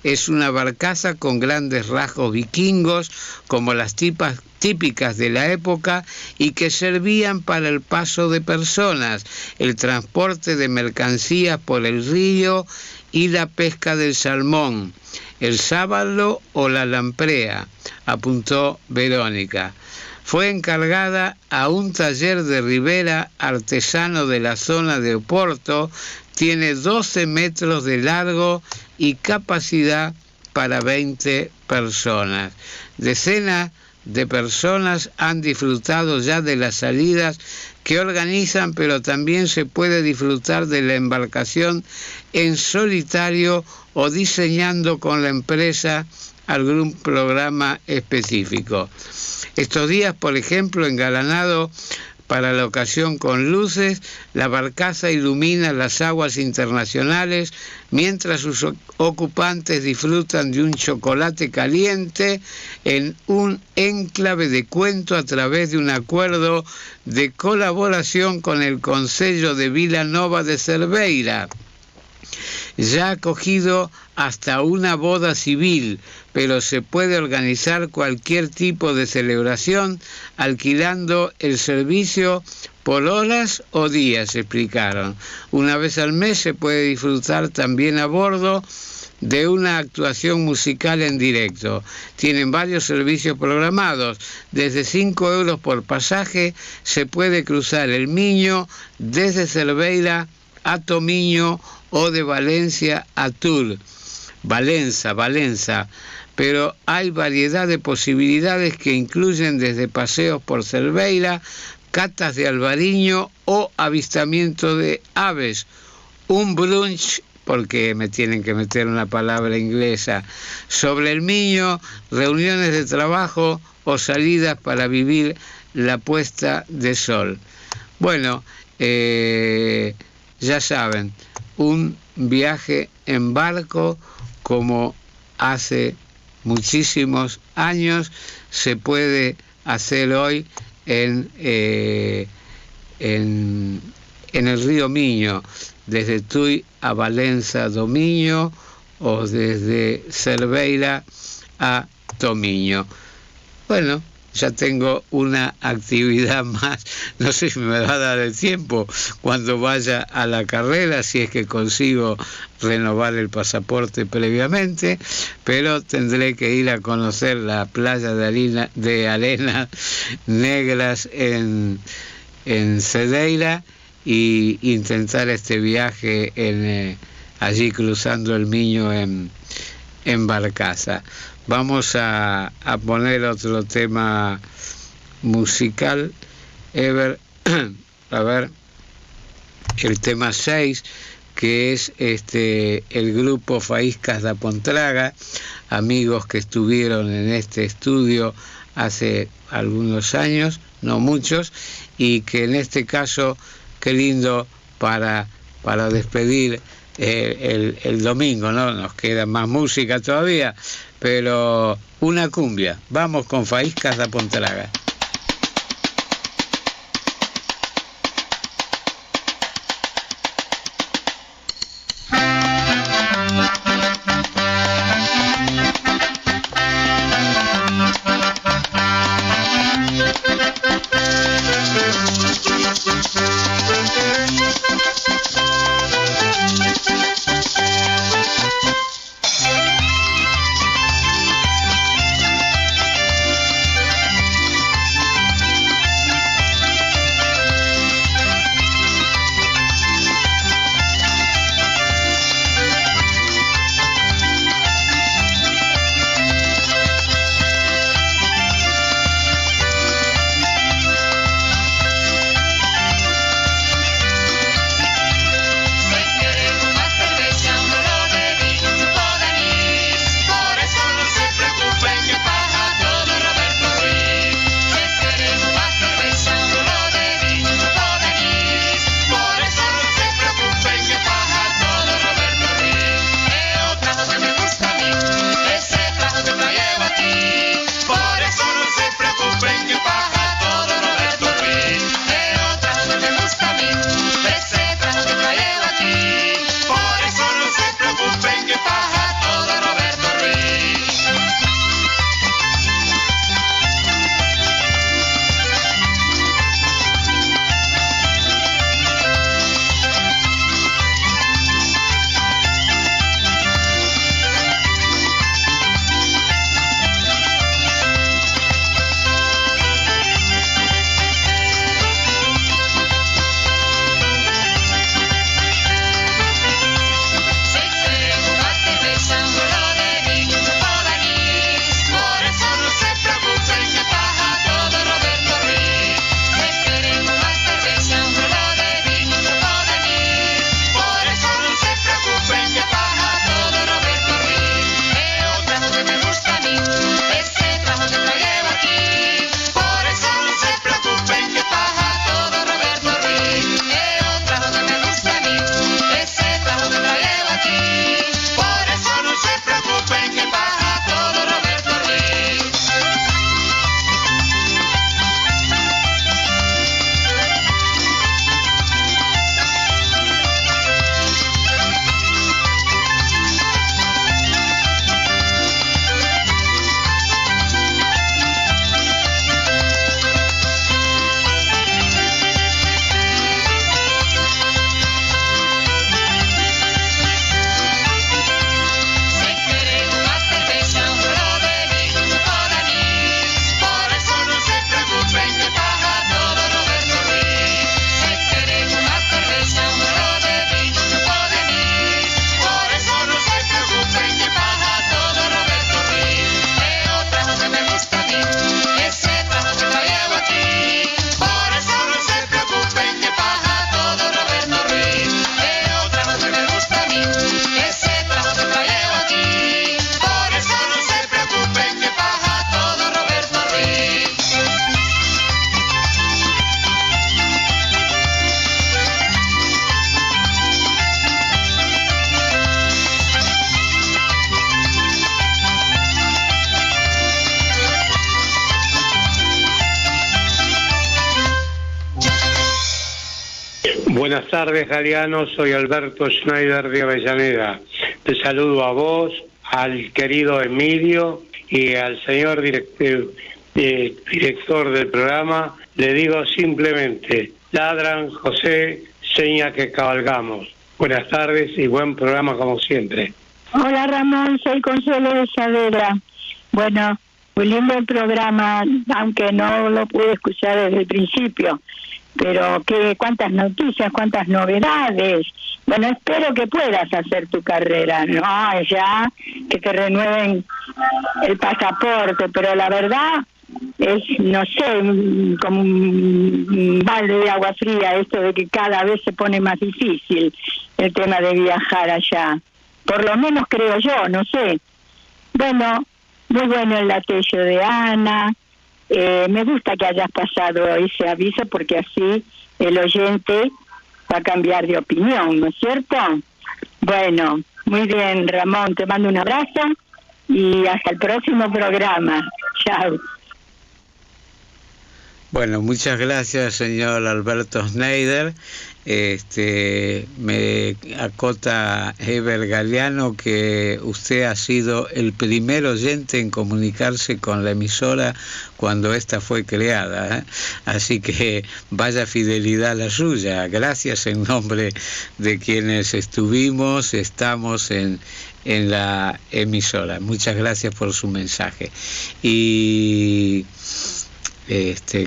[SPEAKER 1] Es una barcaza con grandes rasgos vikingos, como las típicas de la época, y que servían para el paso de personas, el transporte de mercancías por el río y la pesca del salmón, el sábalo o la lamprea, apuntó Verónica. Fue encargada a un taller de Rivera, artesano de la zona de Oporto. Tiene 12 metros de largo y capacidad para 20 personas. Decenas de personas han disfrutado ya de las salidas que organizan, pero también se puede disfrutar de la embarcación en solitario o diseñando con la empresa algún programa específico. Estos días, por ejemplo, engalanado para la ocasión con luces, la barcaza ilumina las aguas internacionales mientras sus ocupantes disfrutan de un chocolate caliente en un enclave de Cuento a través de un acuerdo de colaboración con el Concello de Vila Nova de Cerveira. Ya ha acogido hasta una boda civil, pero se puede organizar cualquier tipo de celebración alquilando el servicio por horas o días, explicaron. Una vez al mes se puede disfrutar también a bordo de una actuación musical en directo. Tienen varios servicios programados. Desde 5 euros por pasaje se puede cruzar el Miño desde Cerveira a Tomiño o de Valencia a Tours. Valenza, pero hay variedad de posibilidades que incluyen desde paseos por Cerveira, catas de albariño o avistamiento de aves, un brunch, porque me tienen que meter una palabra inglesa, sobre el Miño, reuniones de trabajo o salidas para vivir la puesta de sol. Bueno, ya saben, un viaje en barco como hace muchísimos años se puede hacer hoy en el río Miño, desde Tui a Valença do Miño o desde Cerveira a Tomiño. Bueno, ya tengo una actividad más, no sé si me va a dar el tiempo cuando vaya a la carrera, si es que consigo renovar el pasaporte previamente, pero tendré que ir a conocer la playa de arenas negras en Cedeira y intentar este viaje allí cruzando el Miño en Barcaza. Vamos a poner otro tema musical, Ever, a ver, el tema 6, que es el grupo Faíscas da Pontraga, amigos que estuvieron en este estudio hace algunos años, no muchos, y que en este caso, qué lindo para despedir el domingo, ¿no? Nos queda más música todavía, pero una cumbia. Vamos con Faíscas da Pontraga.
[SPEAKER 7] Buenas tardes, Galeano. Soy Alberto Schneider de Avellaneda. Te saludo a vos, al querido Emilio y al señor director del programa, le digo simplemente, ladran, José, seña que cabalgamos. Buenas tardes y buen programa como siempre.
[SPEAKER 6] Hola Ramón, soy Consuelo de Saavedra. Bueno, muy lindo el programa, aunque no lo pude escuchar desde el principio. Pero cuántas noticias, cuántas novedades. Bueno, espero que puedas hacer tu carrera, no ya que te renueven el pasaporte, pero la verdad es, no sé, como un balde de agua fría esto de que cada vez se pone más difícil el tema de viajar allá. Por lo menos creo yo, no sé. Bueno, muy bueno el atello de Ana. Me gusta que hayas pasado ese aviso porque así el oyente va a cambiar de opinión, ¿no es cierto? Bueno, muy bien, Ramón, te mando un abrazo y hasta el próximo programa. Chao.
[SPEAKER 1] Bueno, muchas gracias, señor Alberto Schneider. Me acota Eber Galeano que usted ha sido el primer oyente en comunicarse con la emisora cuando esta fue creada, ¿eh? Así que vaya fidelidad la suya. Gracias en nombre de quienes estamos en la emisora. Muchas gracias por su mensaje. Y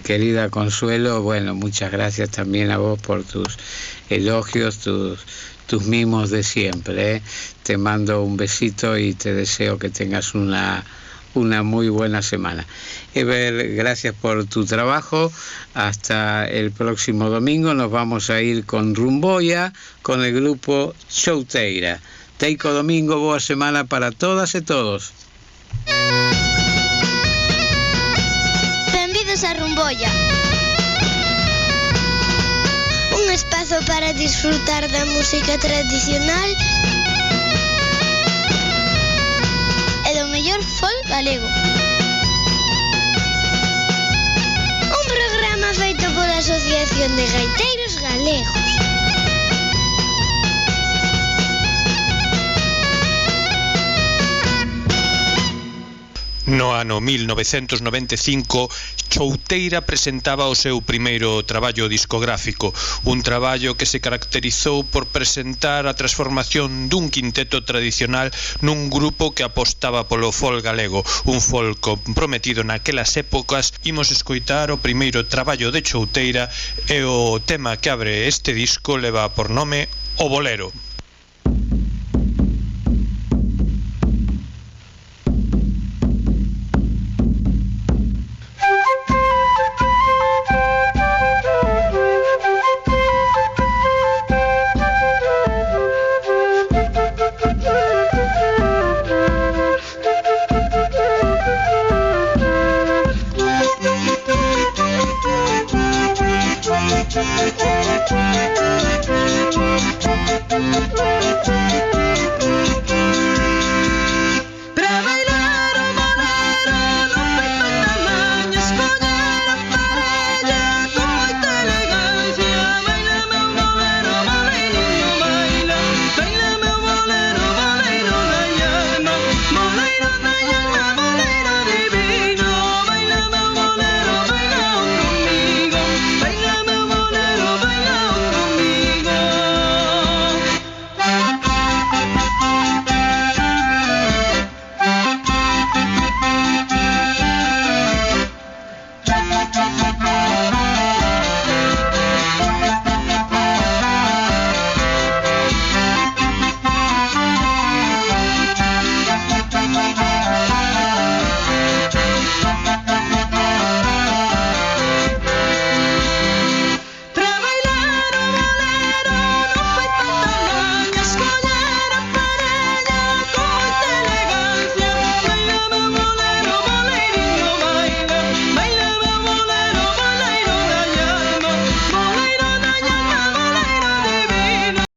[SPEAKER 1] querida Consuelo, bueno, muchas gracias también a vos por tus elogios, tus mimos de siempre, ¿eh? Te mando un besito y te deseo que tengas una muy buena semana. Eber, gracias por tu trabajo. Hasta el próximo domingo. Nos vamos a ir con Rumboia, con el grupo Chouteira. Teico domingo, boa semana para todas e todos.
[SPEAKER 3] A Rumboia, un espazo para disfrutar da música tradicional e do mellor folk galego. Un programa feito pola Asociación de Gaiteiros Galegos.
[SPEAKER 22] No ano 1995, Chouteira presentaba o seu primeiro traballo discográfico, un traballo que se caracterizou por presentar a transformación dun quinteto tradicional nun grupo que apostaba polo folk galego, un folk comprometido naquelas épocas. Imos escoitar o primeiro traballo de Chouteira e o tema que abre este disco leva por nome O Bolero.
[SPEAKER 3] Thank you.